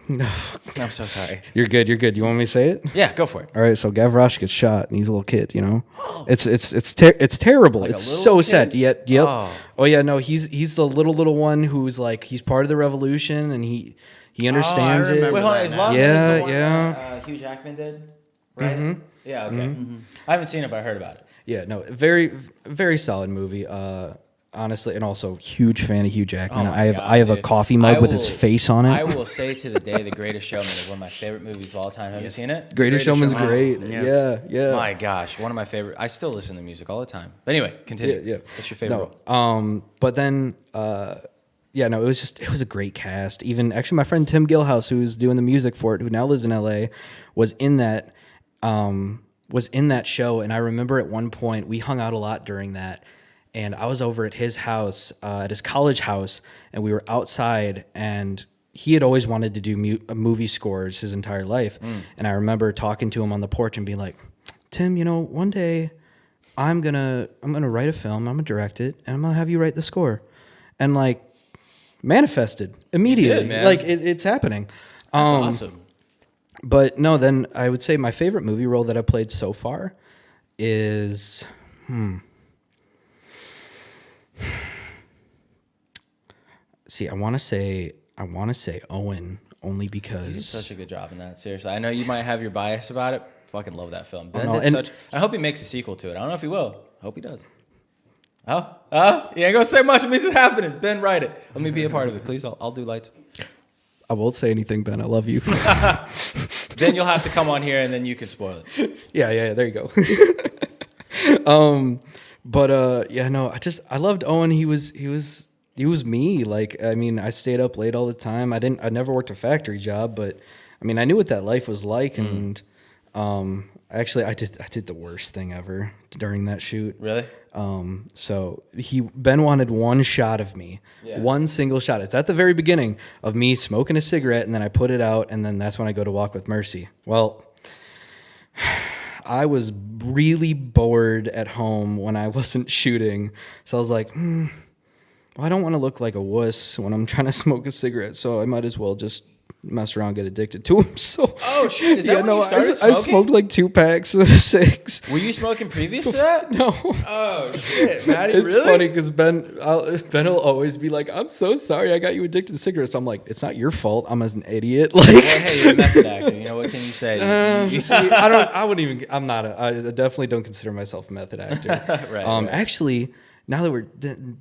I'm so sorry. You're good. You want me to say it? Yeah, go for it. All right. So Gavroche gets shot, and he's a little kid. You know, it's terrible. Like a it's so little sad. kid? Yep. Oh. Oh yeah. No, he's the little one who's like he's part of the revolution, and he understands it. remember Wait, hold on. that Is now. Love Yeah, the one yeah. that, Hugh Jackman did? Right? Yeah, okay. I haven't seen it, but I heard about it. Yeah. No. Very very solid movie. Honestly, and also huge fan of Hugh Jackman. Oh my I God, have a dude. coffee mug I with his will- face on it. I will say to the day, The Greatest Showman is one of my favorite movies of all time. Have you seen it? Greatest Showman's Showman. great. Yes. Yeah. My gosh, one of my favorite. I still listen to music all the time. But anyway, continue. Yeah. What's your favorite role? But then, it was a great cast. Even actually, my friend Tim Gilhouse, who's doing the music for it, who now lives in LA, was in that show. And I remember at one point we hung out a lot during that. And I was over at his house, at his college house, and we were outside, and he had always wanted to do movie scores his entire life. And I remember talking to him on the porch and being like, Tim, you know, one day I'm gonna write a film, I'm gonna direct it, and I'm gonna have you write the score. And like manifested immediately. You did, man. Like it's happening. That's awesome. But no, then I would say my favorite movie role that I played so far is see, I want to say Owen, only He did because such a good job in that. Seriously, I know you might have your bias about it. Fucking love that film. Ben no, did and- such. I hope he makes a sequel to it. I don't know if he will. I hope he does. You ain't gonna say much. It means it's happening. Ben, write it. Let me be a part of it, please. I'll do lights. I won't say anything, Ben. I love you. Then you'll have to come on here and then you can spoil it. Yeah. There you go. Yeah, no, I loved Owen. He was me. Like, I mean, I stayed up late all the time. I never worked a factory job, but I mean, I knew what that life was like. And actually, I did the worst thing ever during that shoot. Really? So Ben wanted one shot of me, one single shot. It's at the very beginning of me smoking a cigarette, and then I put it out, and then that's when I go to walk with Mercy. Well, I was really bored at home when I wasn't shooting, so I was like, well, I don't want to look like a wuss when I'm trying to smoke a cigarette, so I might as well just mess around, get addicted to them. So, Oh shit! Is that when you started I smoking? smoked like 2 packs of 6. Were you smoking previous to that? No. Oh shit, Matty, It's really? funny because Ben will always be like, "I'm so sorry, I got you addicted to cigarettes." I'm like, "It's not your fault. I'm an idiot." Like, Well, hey, you're a method actor. You know what can you say? You see, I wouldn't even. I'm not. I definitely don't consider myself a method actor. Right. Actually, now that we're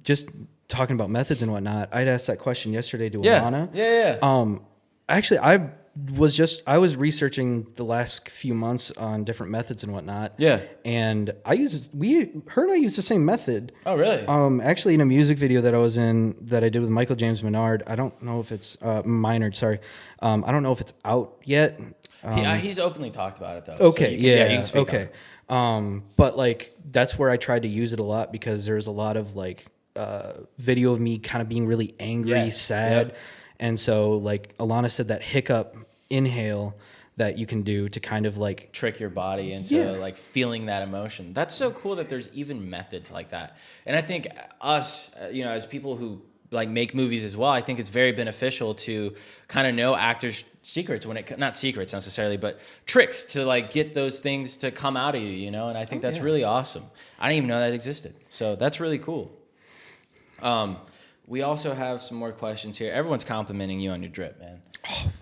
just talking about methods and whatnot, I'd asked that question yesterday to Yeah. Alana. Yeah. Actually, I was researching the last few months on different methods and whatnot. Yeah. And her and I used the same method. Oh, really? Actually, in a music video that I was in that I did with Michael James Menard, I don't know if it's Minard. Sorry, I don't know if it's out yet. He's openly talked about it though. Okay, So you can yeah, speak on okay. it. But like that's where I tried to use it a lot because there's a lot of like video of me kind of being really angry, Yeah, sad, yep. and so like Alana said that hiccup inhale that you can do to kind of like Trick your body into like feeling that emotion. That's so cool that there's even methods like that. And I think us, as people who like make movies as well, I think it's very beneficial to kind of know actors' secrets not secrets necessarily, but tricks to like get those things to come out of you, and I think that's really awesome. I didn't even know that existed. So that's really cool. We also have some more questions here. Everyone's complimenting you on your drip, man.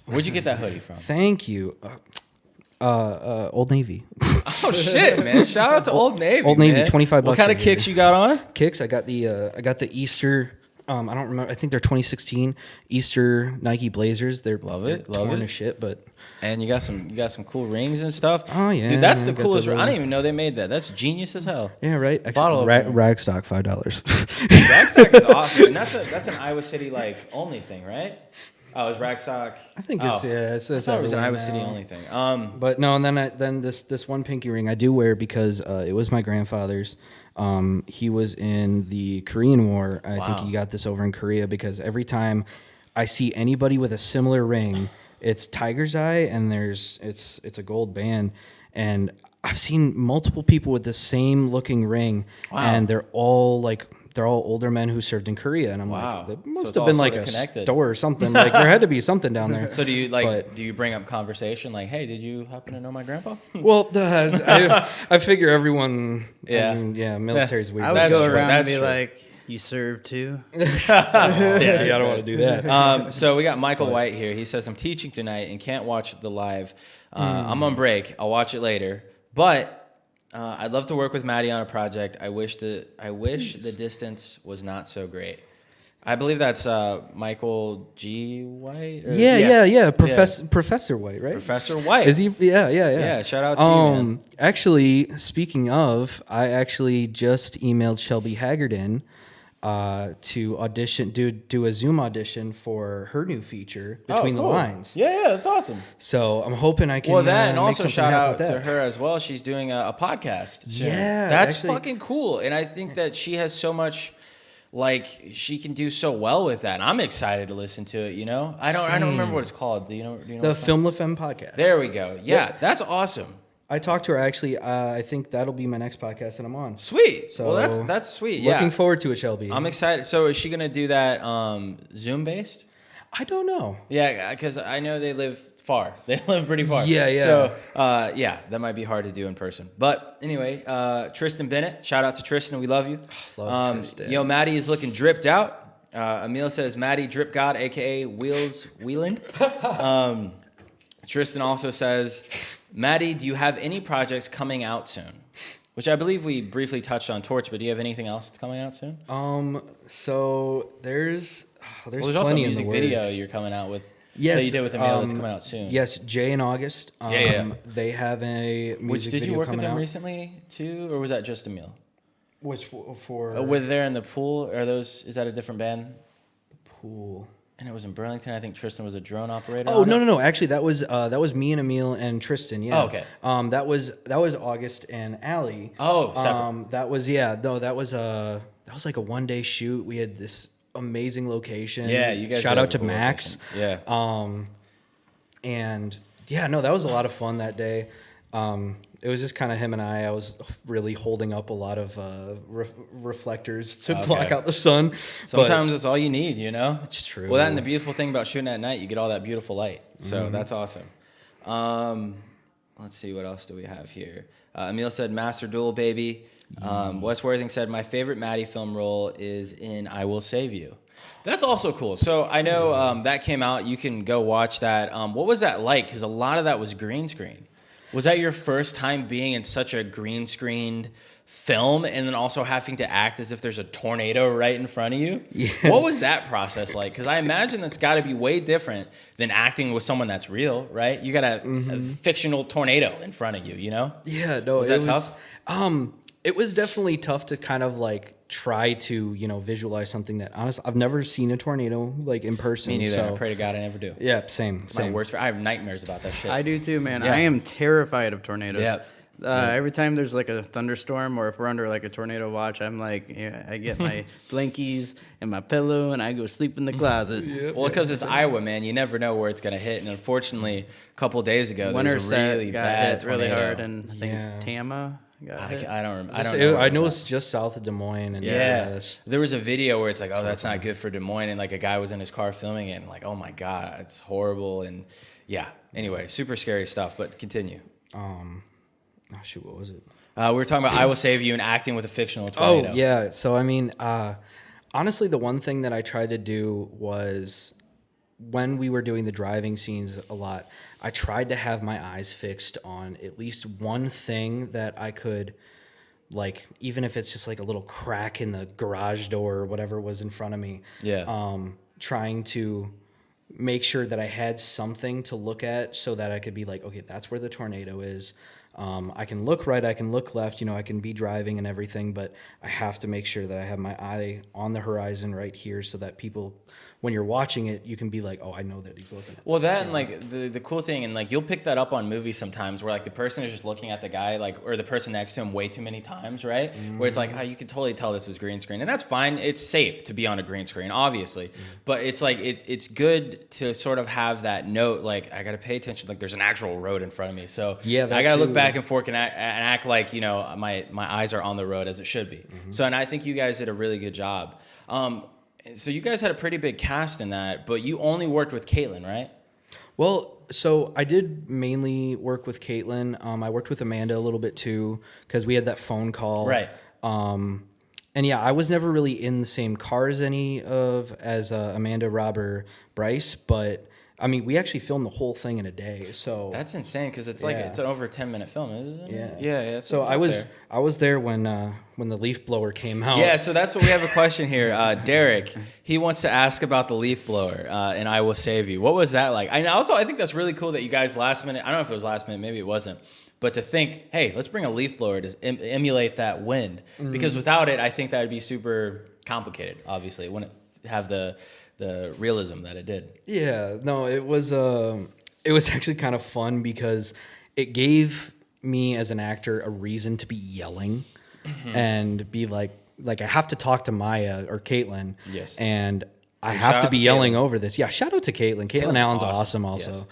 Where'd you get that hoodie from? thank you. Old Navy. Oh shit, man! Shout out to Old Navy. Old Navy, man. 25 What bucks kind of right kicks here. you got on? Kicks. I got the Easter. I don't remember. I think they're 2016 Easter Nike Blazers. They're Love torn it. as shit, but And you got some cool rings and stuff. Oh, yeah, dude, that's yeah, the got coolest. the I little- didn't even know they made that. That's genius as hell. yeah, right. Actually, Bottle opener. rag stock $5. Ragstock is awesome, and that's an Iowa City like only thing, right? Oh, is Ragstock? I think it's I thought it was an everywhere Iowa City now. only thing. But no, and then this one pinky ring I do wear because it was my grandfather's. He was in the Korean War. I think he got this over in Korea because every time I see anybody with a similar ring, it's Tiger's Eye and it's a gold band. And I've seen multiple people with the same looking ring, and they're all older men who served in Korea. And I'm Wow. like, there So must it's have all been like sorta a connected. store or something. Like there had to be something down there. So do you But- do you bring up conversation like, hey, did you happen to know my grandpa? Well, I figure everyone. Yeah. I mean, yeah, military's weird. I would That's go true, around and that's be true. like, "You serve too." See, I don't want to do that. So we got Michael White here. He says, I'm teaching tonight and can't watch the live. I'm on break. I'll watch it later. But I'd love to work with Matty on a project. I wish the distance was not so great. I believe that's Michael G. White? Or- Yeah. Professor White, right? Professor White. Is he? Yeah. Yeah, shout out to you, man. Actually, speaking of, I actually just emailed Shelby Haggardin to audition, do a Zoom audition for her new feature, Between the Lines. Yeah, that's awesome. So I'm hoping I can. Well, that and make also something shout happen out with to that. her as well. She's doing a podcast. soon. Yeah, that's actually- fucking cool. And I think that she has so much like she can do so well with that. And I'm excited to listen to it, you know? I don't remember what it's called. Do you know The Film La Femme podcast. There we go. Yeah, that's awesome. I talked to her actually. I think that'll be my next podcast that I'm on. Sweet. So well, that's sweet. Yeah. Looking forward to it, Shelby. I'm excited. So is she going to do that Zoom based? I don't know. Yeah, because I know they live far. They live pretty far. Yeah. So, yeah, that might be hard to do in person. But anyway, Tristan Bennett, shout out to Tristan. We love you. Love Tristan. Yo, Matty is looking dripped out. Emil says, Matty, drip god, a.k.a. Weiland. Tristan also says, Matty, do you have any projects coming out soon? Which I believe we briefly touched on Torch, but do you have anything else that's coming out soon? So there's There's also a plenty in music the video works. you're coming out with. Yes, That you did with Emil that's coming out soon. Yes, Jay in August. Yeah. They have a music Which did video you work with coming them out. recently too, or was that just Emil? Which for With There in the Pool, is that a different band? pool? And it was in Burlington. I think Tristan was a drone operator. Oh on it. no! Actually, that was me and Emil and Tristan. Yeah. Oh, okay. That was August and Allie. Oh, separate. That was like a 1-day shoot. We had this amazing location. Yeah, you guys. Shout did out a to cool Max. location. Yeah. And yeah, no, that was a lot of fun that day. It was just kind of him and I was really holding up a lot of reflectors to Okay. block out the sun. Sometimes that's all you need, you know? It's true. Well, that and the beautiful thing about shooting at night, you get all that beautiful light. So that's awesome. Let's see, what else do we have here? Emil said, Master Duel, baby. Wes Worthing said, my favorite Matty film role is in I Will Save You. That's also cool. So I know that came out. You can go watch that. What was that like? Because a lot of that was green screen. Was that your first time being in such a green screened film and then also having to act as if there's a tornado right in front of you? Yeah. What was that process like? Because I imagine that's got to be way different than acting with someone that's real, right? You got a fictional tornado in front of you, you know? Yeah, no, Was that tough? It was definitely tough to kind of like try to, visualize something that honestly I've never seen a tornado like in person. Me neither. So, I pray to God I never do. yeah, same. It's my worst. I have nightmares about that shit. I do too, man. Yeah. I am terrified of tornadoes. Yeah. Every time there's like a thunderstorm or if we're under like a tornado watch, I'm like, I get my blankies and my pillow and I go sleep in the closet. Well, because it's Iowa, man. You never know where it's going to hit. And unfortunately, a couple of days ago, there was a Winterset really got bad hit really tornado. hard, and I think Yeah. Tama got hit. I don't remember. I don't know. I know where it's just south of Des Moines. And Yeah. that's- There was a video where it's like, oh, that's not good for Des Moines. And like a guy was in his car filming it and like, oh my God, it's horrible. And yeah, anyway, super scary stuff, but continue. oh shoot, what was it? We were talking about I Will Save You and acting with a fictional tornado. Oh yeah. So I mean, honestly, the one thing that I tried to do was when we were doing the driving scenes a lot, I tried to have my eyes fixed on at least one thing that I could, like, even if it's just like a little crack in the garage door or whatever was in front of me. Yeah. Trying to make sure that I had something to look at so that I could be like, okay, that's where the tornado is. I can look right, I can look left, I can be driving and everything, but I have to make sure that I have my eye on the horizon right here so that people, when you're watching it, you can be like, oh, I know that he's looking at Well, this. that and like the cool thing, and like you'll pick that up on movies sometimes, where like the person is just looking at the guy, like, or the person next to him way too many times, right? Where it's like, oh, you can totally tell this is green screen, and that's fine. It's safe to be on a green screen, obviously, but it's like it's good to sort of have that note, like I gotta pay attention, like there's an actual road in front of me, so Yeah, that I gotta look too. back and forth and act like my eyes are on the road as it should be. So, and I think you guys did a really good job. So you guys had a pretty big cast in that, but you only worked with Caitlin, right? Well, so I did mainly work with Caitlin. I worked with Amanda a little bit too, because we had that phone call. Right. And yeah, I was never really in the same car as Amanda, Rob, or Bryce, but I mean, we actually filmed the whole thing in a day. So That's insane because it's like Yeah. it's an over 10-minute film, isn't it? Yeah. Yeah. So it's I up was there. I was there when the leaf blower came out. Yeah, so that's what we have a question here. Derek, he wants to ask about the leaf blower, and I Will Save You. What was that like? And also, I think that's really cool that you guys last minute, I don't know if it was last minute, maybe it wasn't, but to think, hey, let's bring a leaf blower to emulate that wind. Because without it, I think that would be super complicated, obviously. It wouldn't have the realism that it did. Yeah, no, it was actually kind of fun because it gave me as an actor a reason to be yelling and be like like I have to talk to Maya or Caitlin. Yes. And I And have shout to out be to yelling Caitlin. over this. Yeah, shout out to Caitlin. Caitlin Caitlin's Allen's awesome. awesome Yes.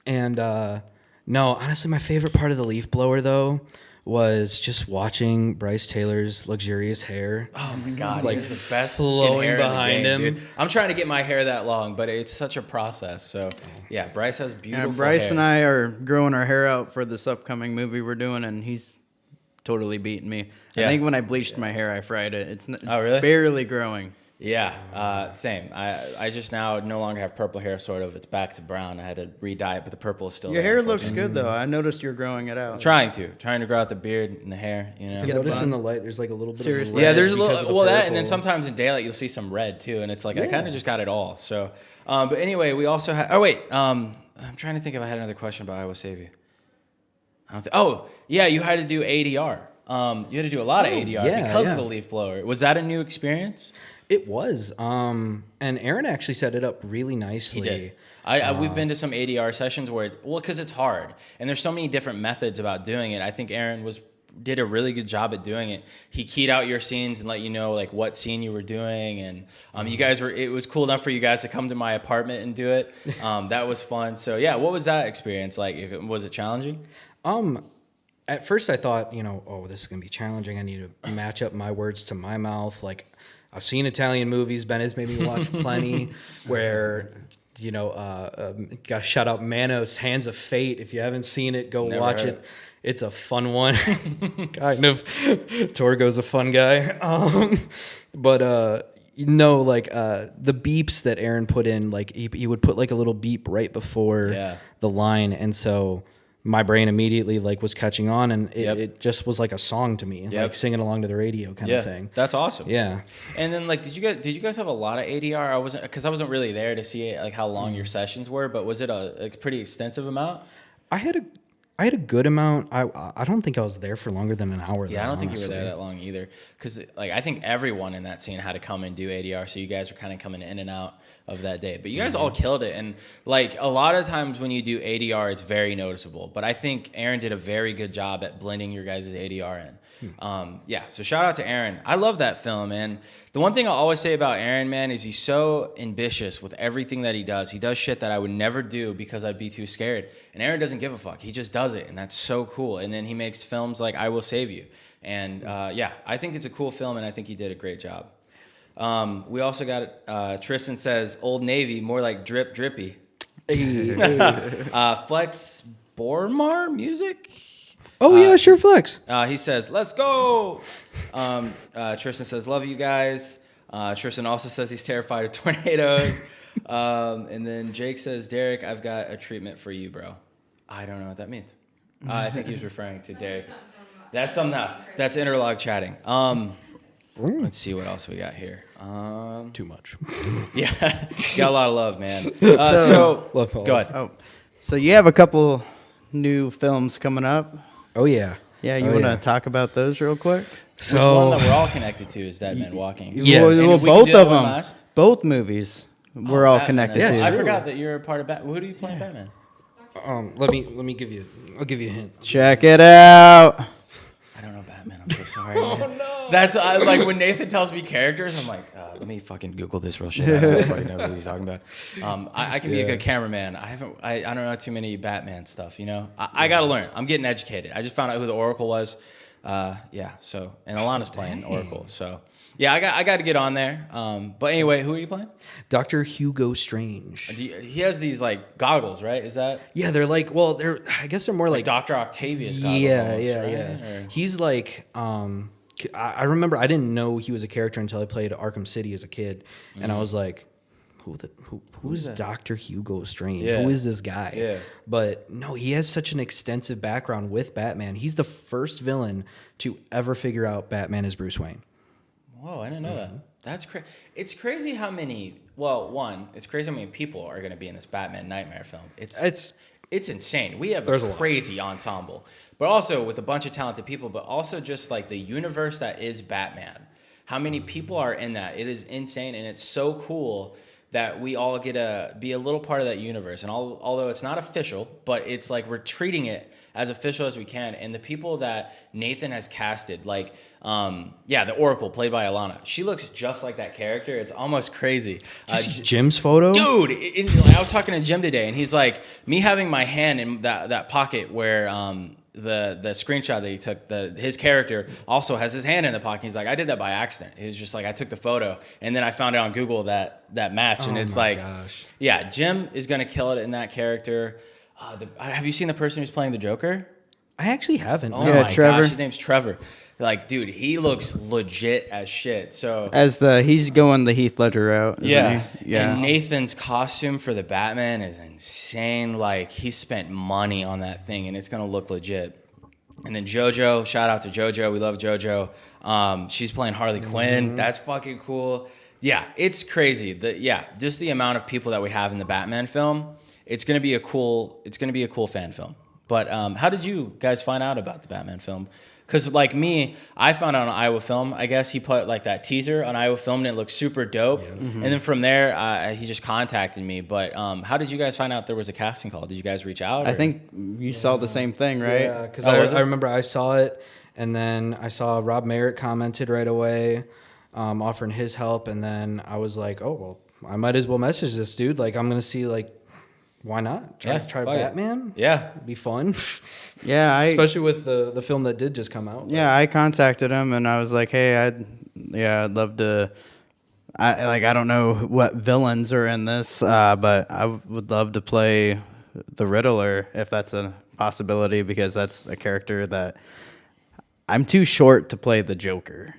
also. No, honestly, my favorite part of the leaf blower though was just watching Bryce Taylor's luxurious hair. Oh my God, Like, he's the best flowing fucking hair behind in the game, him. dude. I'm trying to get my hair that long, but it's such a process. So yeah, Bryce has beautiful And Bryce hair. and I are growing our hair out for this upcoming movie we're doing, and he's totally beating me. Yeah. I think when I bleached my hair, I fried it. It's Oh, really? barely growing. Yeah, same. I just now no longer have purple hair, sort of. It's back to brown. I had to re-dye it, but the purple is still Your there, hair looks unfortunately. good though. I noticed you're growing it out. Trying to grow out the beard and the hair, you know. You Get a notice bun. in the light, there's like a little bit Seriously. of Yeah, red there's a because of little, the well, that, and then purple. sometimes in daylight you'll see some red too, and it's like I kind of just got it all. So, but anyway, we also had. Oh wait, I'm trying to think if I had another question about I Will Save You. I don't oh yeah, you had to do ADR. You had to do a lot of ADR yeah, because yeah. of the leaf blower. Was that a new experience? It was. And Aaron actually set it up really nicely. He did. We've been to some ADR sessions where, because it's hard, and there's so many different methods about doing it. I think Aaron did a really good job at doing it. He keyed out your scenes and let you know like what scene you were doing, and you guys were. It was cool enough for you guys to come to my apartment and do it. That was fun. So yeah, what was that experience like? Was it challenging? At first I thought, oh, this is going to be challenging. I need to match up my words to my mouth. Like, I've seen Italian movies. Ben has made me watch plenty where, got to shout out Manos, Hands of Fate. If you haven't seen it, go Never watch heard it. It's a fun one. Kind of. Torgo's a fun guy. But the beeps that Aaron put in, like he would put like a little beep right before the line. And so my brain immediately like was catching on, and it just was like a song to me, like singing along to the radio kind of thing. That's awesome. Yeah. And then like, did you guys have a lot of ADR? I wasn't really there to see like how long your sessions were, but was it a pretty extensive amount? I had a good amount. I don't think I was there for longer than an hour. Yeah, I don't think you were there that long either. Because like I think everyone in that scene had to come and do ADR, so you guys were kind of coming in and out of that day. But you guys all killed it, and like a lot of times when you do ADR, it's very noticeable. But I think Aaron did a very good job at blending your guys' ADR in. So shout out to Aaron. I love that film, man. The one thing I'll always say about Aaron, man, is he's so ambitious with everything that he does. He does shit that I would never do because I'd be too scared. And Aaron doesn't give a fuck. He just does it, and that's so cool. And then he makes films like I Will Save You. And I think it's a cool film, and I think he did a great job. We also got Tristan says Old Navy, more like drip drippy. Flex Bormar music. Oh yeah, sure, Flex. He says, let's go. Tristan says, love you guys. Tristan also says he's terrified of tornadoes. And then Jake says, Derek, I've got a treatment for you, bro. I don't know what that means. I think he's referring to Derek. That's interlog chatting. Let's see what else we got here. Too much. Yeah, got a lot of love, man. So Love. go ahead. Oh, so you have a couple new films coming up. Oh yeah. Yeah, you want to talk about those real quick? Which one that we're all connected to is Dead Man Walking? Yes. Well, And we both can do of that one them. last? Both movies. We're all Batman. connected to. I forgot that you're a part of Batman. Who do you play in Batman? Let me give you. I'll give you a hint. Check it out. I don't know Batman. I'm so sorry. Man. No. That's like when Nathan tells me characters, I'm like, let me fucking Google this real shit. I don't fucking know who he's talking about. I can be a good cameraman. I don't know too many Batman stuff. I gotta learn. I'm getting educated. I just found out who the Oracle was. So and Alana's playing Oracle. So yeah, I got to get on there. But anyway, who are you playing? Dr. Hugo Strange. He has these like goggles, right? Is that Yeah, they're like. I guess they're more like. Dr. Octavius goggles? Yeah. Right? Or- He's like. I remember I didn't know he was a character until I played Arkham City as a kid, and I was like, who's Dr. Hugo Strange? Yeah. Who is this guy? Yeah. But no, he has such an extensive background with Batman. He's the first villain to ever figure out Batman is Bruce Wayne. Whoa, I didn't know that. That's crazy. It's crazy how many. Well, it's crazy how many people are going to be in this Batman Nightmare film. It's insane. We have a crazy ensemble, but also with a bunch of talented people, but also just like the universe that is Batman. How many people are in that? It is insane, and it's so cool that we all get to be a little part of that universe. And although it's not official, but it's like we're treating it as official as we can. And the people that Nathan has casted, like, the Oracle, played by Alana, she looks just like that character. It's almost crazy. Jim's photo? Dude, I was talking to Jim today, and he's like, me having my hand in that pocket where the screenshot that he took, his character also has his hand in the pocket. He's like, I did that by accident. He was just like, I took the photo, and then I found it on Google that matched, and it's like, gosh. yeah, Jim is gonna kill it in that character. Have you seen the person who's playing the Joker? I actually haven't. Oh Yeah, my Trevor. gosh, his name's Trevor. Like, dude, he looks legit as shit. So He's going the Heath Ledger route. Isn't yeah, he? Yeah. And Nathan's costume for the Batman is insane. Like, he spent money on that thing, and it's gonna look legit. And then JoJo, shout out to JoJo. We love JoJo. She's playing Harley Quinn. That's fucking cool. Yeah, it's crazy. Just the amount of people that we have in the Batman film. It's gonna be a cool fan film. But how did you guys find out about the Batman film? Because like me, I found out on Iowa Film. I guess he put like that teaser on Iowa Film, and it looked super dope. Yeah. And then from there, he just contacted me. But how did you guys find out there was a casting call? Did you guys reach out? I think you saw the same thing, right? Yeah, because was it? I remember I saw it, and then I saw Rob Merritt commented right away, offering his help, and then I was like, oh, well, I might as well message this dude. Like, I'm going to see, like, why not? Try fuck it. Batman? Yeah. It'd be fun. Yeah, Especially with the film that did just come out. Yeah, I contacted him and I was like, "Hey, I'd love to. I don't know what villains are in this, but I would love to play the Riddler if that's a possibility, because that's a character that I'm too short to play the Joker,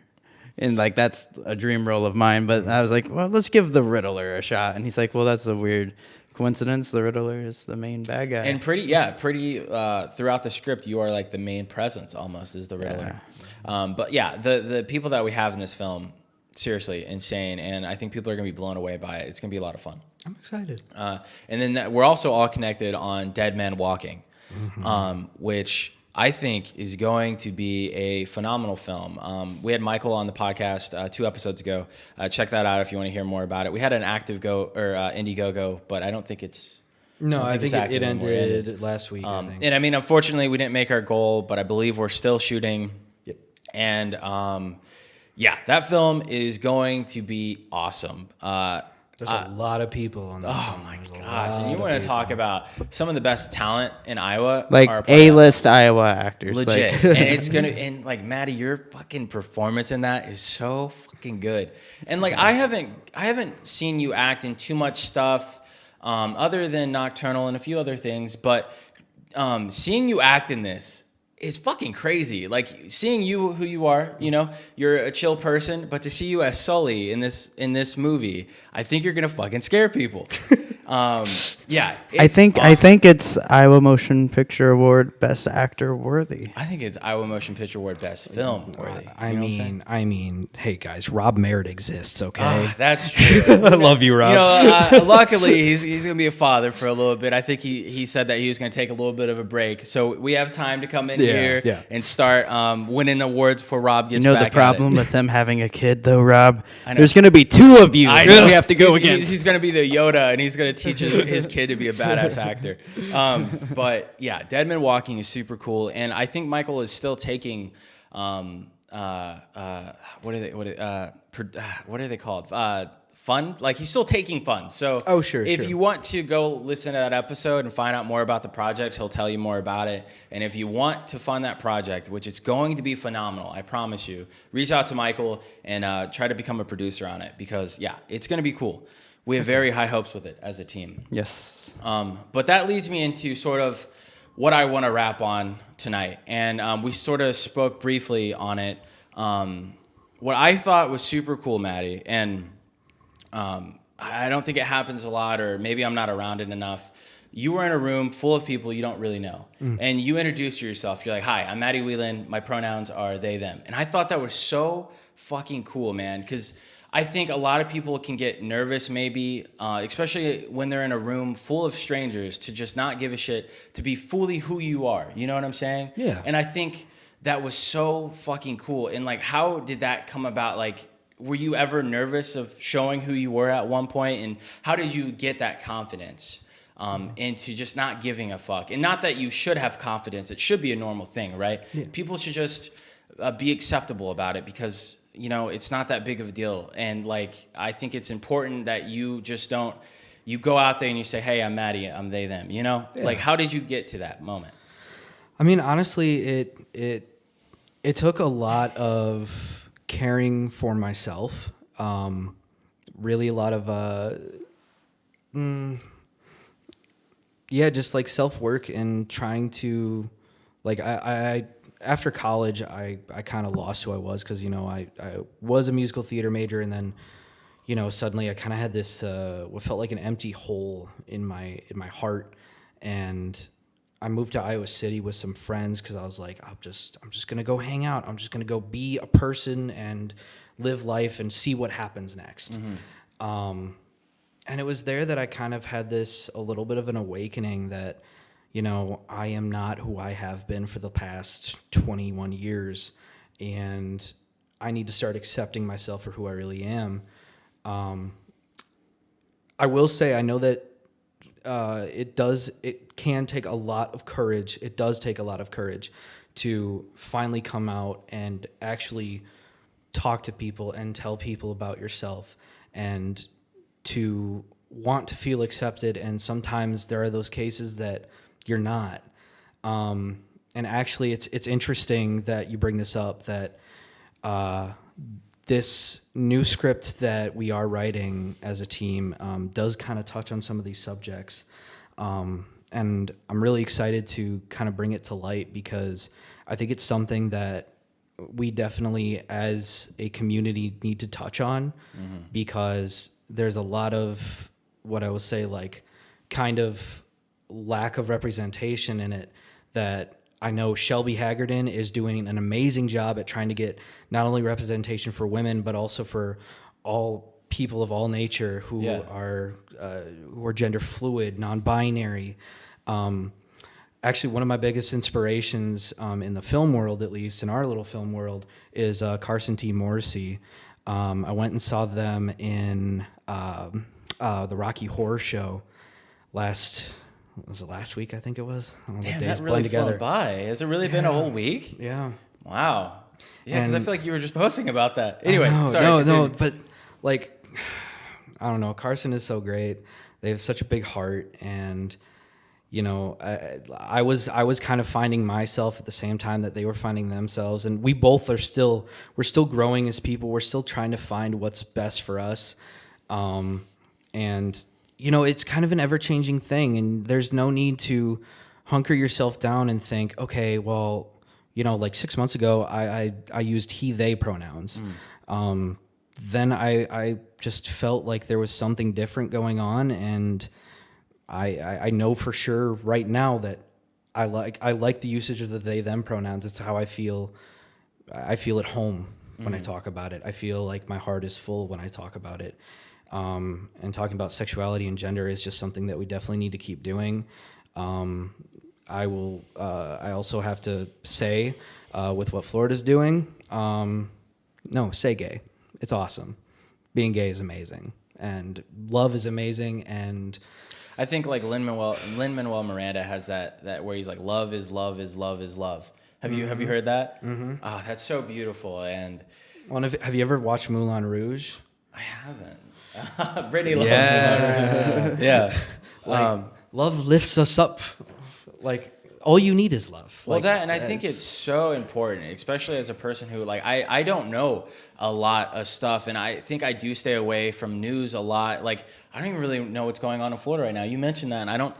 and like that's a dream role of mine. But I was like, well, let's give the Riddler a shot, and he's like, well, that's a weird coincidence. The Riddler is the main bad guy. And pretty throughout the script, you are like the main presence almost as the Riddler. Yeah. But yeah, the people that we have in this film, seriously insane, and I think people are gonna be blown away by it. It's gonna be a lot of fun. I'm excited. And then we're also all connected on Dead Man Walking, which I think is going to be a phenomenal film. We had Michael on the podcast 2 episodes ago. Check that out if you want to hear more about it. We had an Indiegogo, but I don't think it's... No, I think exactly it when we're ended last week, I think. And I mean, unfortunately, we didn't make our goal, but I believe we're still shooting. Yep. And that film is going to be awesome. There's a lot of people on that. Oh my gosh! And you want to talk about some of the best talent in Iowa? like are playing A-list Iowa actors, legit, like, and it's gonna like Matty, your fucking performance in that is so fucking good. And like I haven't seen you act in too much stuff, other than Nocturnal and a few other things, but seeing you act in this is fucking crazy. Like seeing you who you are, you know, you're a chill person, but to see you as Sully in this movie, I think you're gonna fucking scare people. Yeah, I think awesome. it's Iowa Motion Picture Award Best Actor worthy. I think it's Iowa Motion Picture Award Best Film worthy. I You know what I'm saying? mean, hey guys, Rob Merritt exists, okay? That's true. I love you, Rob. You know, luckily he's gonna be a father for a little bit. I think he said that he was gonna take a little bit of a break, so we have time to come in here and start winning awards before Rob gets You know back the problem at it. with him having a kid, though, Rob? I know. There's going to be 2 of you I that know. we have to go He's- against. He's gonna be the Yoda, and he's gonna teach his kid to be a badass actor. But yeah, Dead Man Walking is super cool, and I think Michael is still taking what are they called? Fund? Like he's still taking funds. So if you want to go listen to that episode and find out more about the project, he'll tell you more about it. And if you want to fund that project, which is going to be phenomenal, I promise you, reach out to Michael and try to become a producer on it, because yeah, it's going to be cool. We have very high hopes with it as a team. Yes. But that leads me into sort of what I want to wrap on tonight. And we sort of spoke briefly on it. What I thought was super cool, Matty, and I don't think it happens a lot, or maybe I'm not around it enough. You were in a room full of people you don't really know. And you introduced yourself. You're like, hi, I'm Matty Weiland. My pronouns are they, them. And I thought that was so fucking cool, man, because I think a lot of people can get nervous maybe, especially when they're in a room full of strangers, to just not give a shit, to be fully who you are. You know what I'm saying? Yeah. And I think that was so fucking cool. And like, how did that come about? Like, were you ever nervous of showing who you were at one point? And how did you get that confidence? into just not giving a fuck. And not that you should have confidence. It should be a normal thing, right? Yeah. People should just be acceptable about it because, you know, it's not that big of a deal. And like, I think it's important that you just don't, you go out there and you say, hey, I'm Matty, I'm they, them, you know? Yeah. Like, how did you get to that moment? I mean, honestly, it took a lot of caring for myself. Really a lot of, just like self-work and trying to, like, I after college, I kind of lost who I was because, you know, I was a musical theater major, and then, you know, suddenly I kind of had this, what felt like an empty hole in my heart, and I moved to Iowa City with some friends because I was like, I'm just gonna go hang out. I'm just gonna go be a person and live life and see what happens next. Mm-hmm. And it was there that I kind of had a little bit of an awakening that, you know, I am not who I have been for the past 21 years, and I need to start accepting myself for who I really am. I will say, I know that it can take a lot of courage. It does take a lot of courage to finally come out and actually talk to people and tell people about yourself, and to want to feel accepted. And sometimes there are those cases that you're not. And actually, it's interesting that you bring this up, that this new script that we are writing as a team does kind of touch on some of these subjects. And I'm really excited to kind of bring it to light, because I think it's something that we definitely as a community need to touch on, because there's a lot of what I will say, like, kind of lack of representation in it, that I know Shelby Haggerton is doing an amazing job at trying to get not only representation for women, but also for all people of all nature who are gender fluid, non-binary. Actually, one of my biggest inspirations in the film world, at least in our little film world, is Carson T. Morrissey. I went and saw them in the Rocky Horror Show last week? I think it was. Damn, the days that really flew by. Has it really been a whole week? Yeah. Wow. Yeah, because I feel like you were just posting about that. Anyway, sorry. No, but like, I don't know. Carson is so great. They have such a big heart, and you know, I was kind of finding myself at the same time that they were finding themselves, and we both we're still growing as people. We're still trying to find what's best for us, and you know, it's kind of an ever-changing thing, and there's no need to hunker yourself down and think, okay, well, you know, like 6 months ago, I used he, they pronouns. Then I just felt like there was something different going on, and I know for sure right now that I like the usage of the they, them pronouns. It's how I feel at home when I talk about it. I feel like my heart is full when I talk about it. And talking about sexuality and gender is just something that we definitely need to keep doing. I also have to say, with what Florida's doing, no, say gay. It's awesome. Being gay is amazing, and love is amazing. And I think like Lin-Manuel Miranda has that where he's like, love is love is love is love. Have you heard that? Mm-hmm. Oh, that's so beautiful. And well, have you ever watched Moulin Rouge? I haven't. Brittany loves Moulin Rouge. Yeah. Like, love lifts us up. Like, all you need is love. Well, like, that, and I think it's so important, especially as a person who, like, I don't know a lot of stuff, and I think I do stay away from news a lot. Like, I don't even really know what's going on in Florida right now. You mentioned that, and I don't,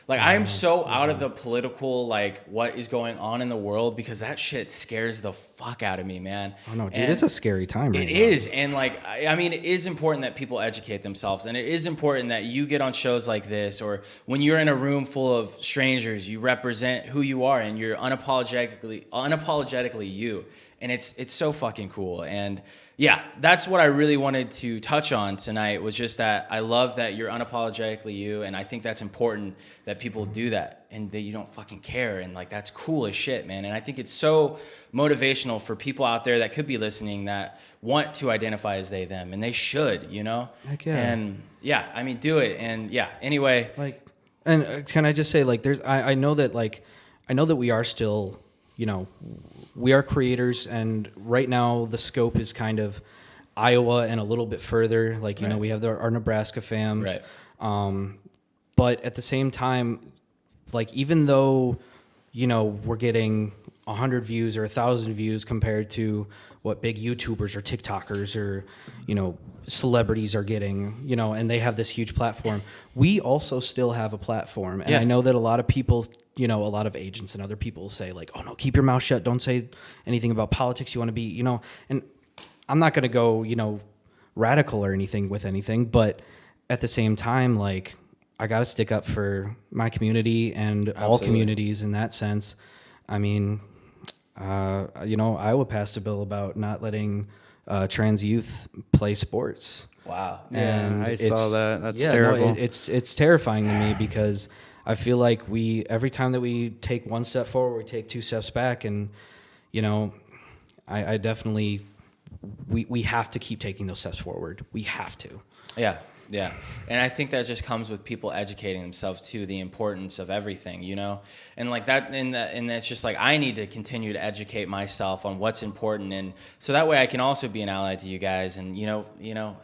like, I am so out of the political, like, what is going on in the world, because that shit scares the fuck out of me, man. Oh, no, dude, it's a scary time right now. It is, and, like, I mean, it is important that people educate themselves, and it is important that you get on shows like this, or when you're in a room full of strangers, you represent who you are, and you're unapologetically you, and it's so fucking cool. And yeah, that's what I really wanted to touch on tonight, was just that I love that you're unapologetically you, and I think that's important that people do that, and that you don't fucking care, and like, that's cool as shit, man. And I think it's so motivational for people out there that could be listening that want to identify as they, them, and they should, you know? Heck yeah. And yeah, I mean, do it. And yeah, anyway. Like, And can I just say, like, I know that we are still, we are creators, and right now the scope is kind of Iowa and a little bit further. Like, Right. we have our Nebraska fams. Right. But at the same time, like, even though, we're getting 100 views or 1,000 views compared to what big YouTubers or TikTokers or, celebrities are getting, and they have this huge platform, we also still have a platform. And Yeah. I know that a lot of people, a lot of agents and other people say, like, oh no, keep your mouth shut. Don't say anything about politics. You want to be, and I'm not going to go, radical or anything with anything, but at the same time, like, I got to stick up for my community and all communities in that sense. I mean, Iowa passed a bill about not letting trans youth play sports. Wow. Yeah, I saw that. That's No, terrible. it's terrifying to me because I feel like every time that we take one step forward, we take two steps back, and I definitely we have to keep taking those steps forward. We have to. Yeah, yeah. And I think that just comes with people educating themselves to the importance of everything, And like that, and it's just like I need to continue to educate myself on what's important, and so that way I can also be an ally to you guys, and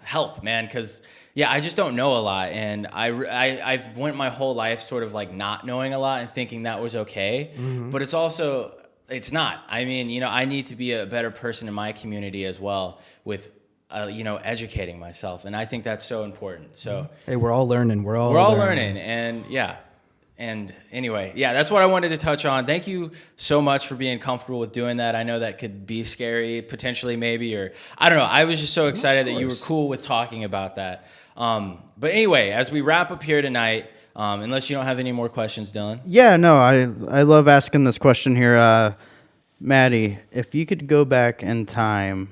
help, man. Because I just don't know a lot, and I've went my whole life sort of like not knowing a lot and thinking that was okay, but it's not. I mean, I need to be a better person in my community as well with, educating myself. And I think that's so important. So Hey, we're all learning. We're all learning. And And anyway, that's what I wanted to touch on. Thank you so much for being comfortable with doing that. I know that could be scary, potentially, maybe, or I don't know. I was just so excited that you were cool with talking about that. But anyway, as we wrap up here tonight, unless you don't have any more questions, Dylan. Yeah, no, I love asking this question here. Matty, if you could go back in time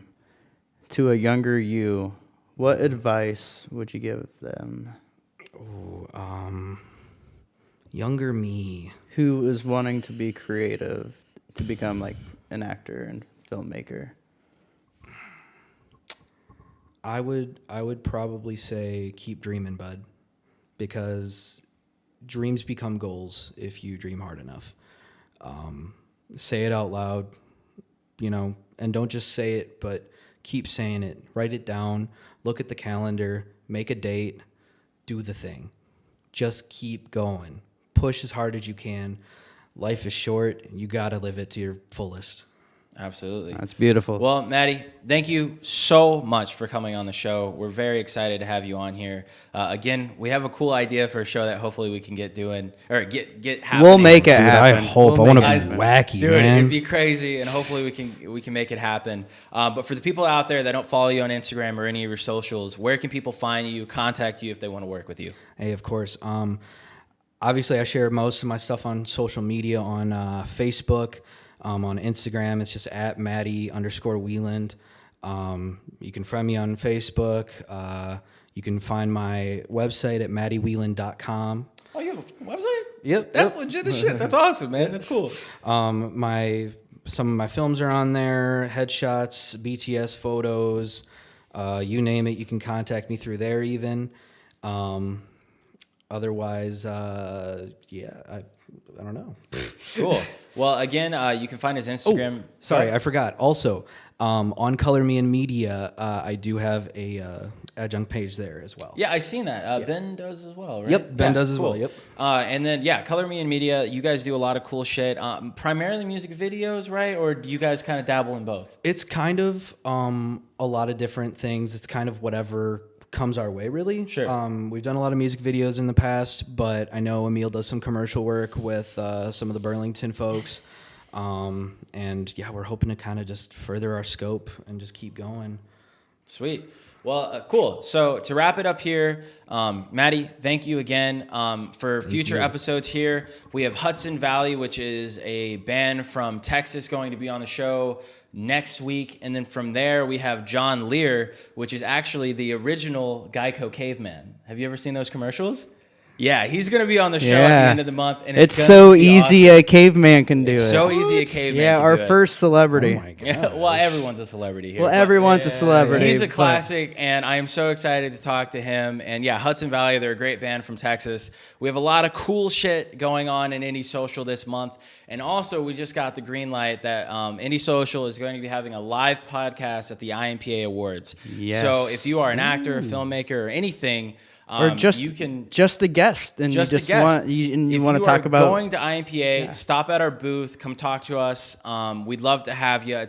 to a younger you, what advice would you give them? Younger me. Who is wanting to be creative, to become like an actor and filmmaker? I would probably say keep dreaming, bud, because dreams become goals if you dream hard enough. Say it out loud, and don't just say it, but keep saying it. Write it down, look at the calendar, make a date, do the thing. Just keep going. Push as hard as you can. Life is short. You got to live it to your fullest. Absolutely. That's beautiful. Well, Matty, thank you so much for coming on the show. We're very excited to have you on here. Again, we have a cool idea for a show that hopefully we can get doing or get happening. We'll make it Dude, happen. I hope. We'll I want to make be it happen. wacky, Dude, man. it'd be crazy, and hopefully we can make it happen. But for the people out there that don't follow you on Instagram or any of your socials, where can people find you, contact you if they want to work with you? Hey, of course. Obviously, I share most of my stuff on social media on Facebook. On Instagram, it's just at Matty_Weiland. You can find me on Facebook. You can find my website at mattyweiland.com. Oh, you have a website? Yep. That's legit as shit. That's awesome, man. That's cool. Some of my films are on there, headshots, BTS photos, you name it. You can contact me through there even. Otherwise, I don't know. Cool. Well, again, you can find his Instagram. Sorry, I forgot. Also, on Color Me in Media, I do have a adjunct page there as well. Yeah, I seen that. Ben does as well, right? Yep, Ben does as cool. well, yep. And then, Color Me in Media, you guys do a lot of cool shit. Primarily music videos, right? Or do you guys kind of dabble in both? It's kind of a lot of different things. It's kind of whatever comes our way, really. Sure. We've done a lot of music videos in the past, but I know Emil does some commercial work with some of the Burlington folks. And we're hoping to kind of just further our scope and just keep going. Sweet. Well, cool. So to wrap it up here, Matty, thank you again for future episodes here. We have Hudson Valley, which is a band from Texas going to be on the show next week. And then from there, we have John Lear, which is actually the original Geico caveman. Have you ever seen those commercials? Yeah, he's gonna be on the show at Yeah. the end of the month, and It's gonna so be easy awesome. a caveman can do It's it. so easy a caveman. yeah, can our do it. first celebrity. Oh my god. Yeah, well, everyone's a celebrity here. Well, but everyone's a celebrity. He's a but- classic, and I am so excited to talk to him. And yeah, Hudson Valley, they're a great band from Texas. We have a lot of cool shit going on in Indie Social this month. And also, we just got the green light that Indie Social is going to be having a live podcast at the IMPA Awards. Yes. So if you are an actor, a filmmaker, or anything, or just you can just a guest, and just you a just guest. want you If want to talk are about going to IMPA, stop at our booth, come talk to us. We'd love to have you.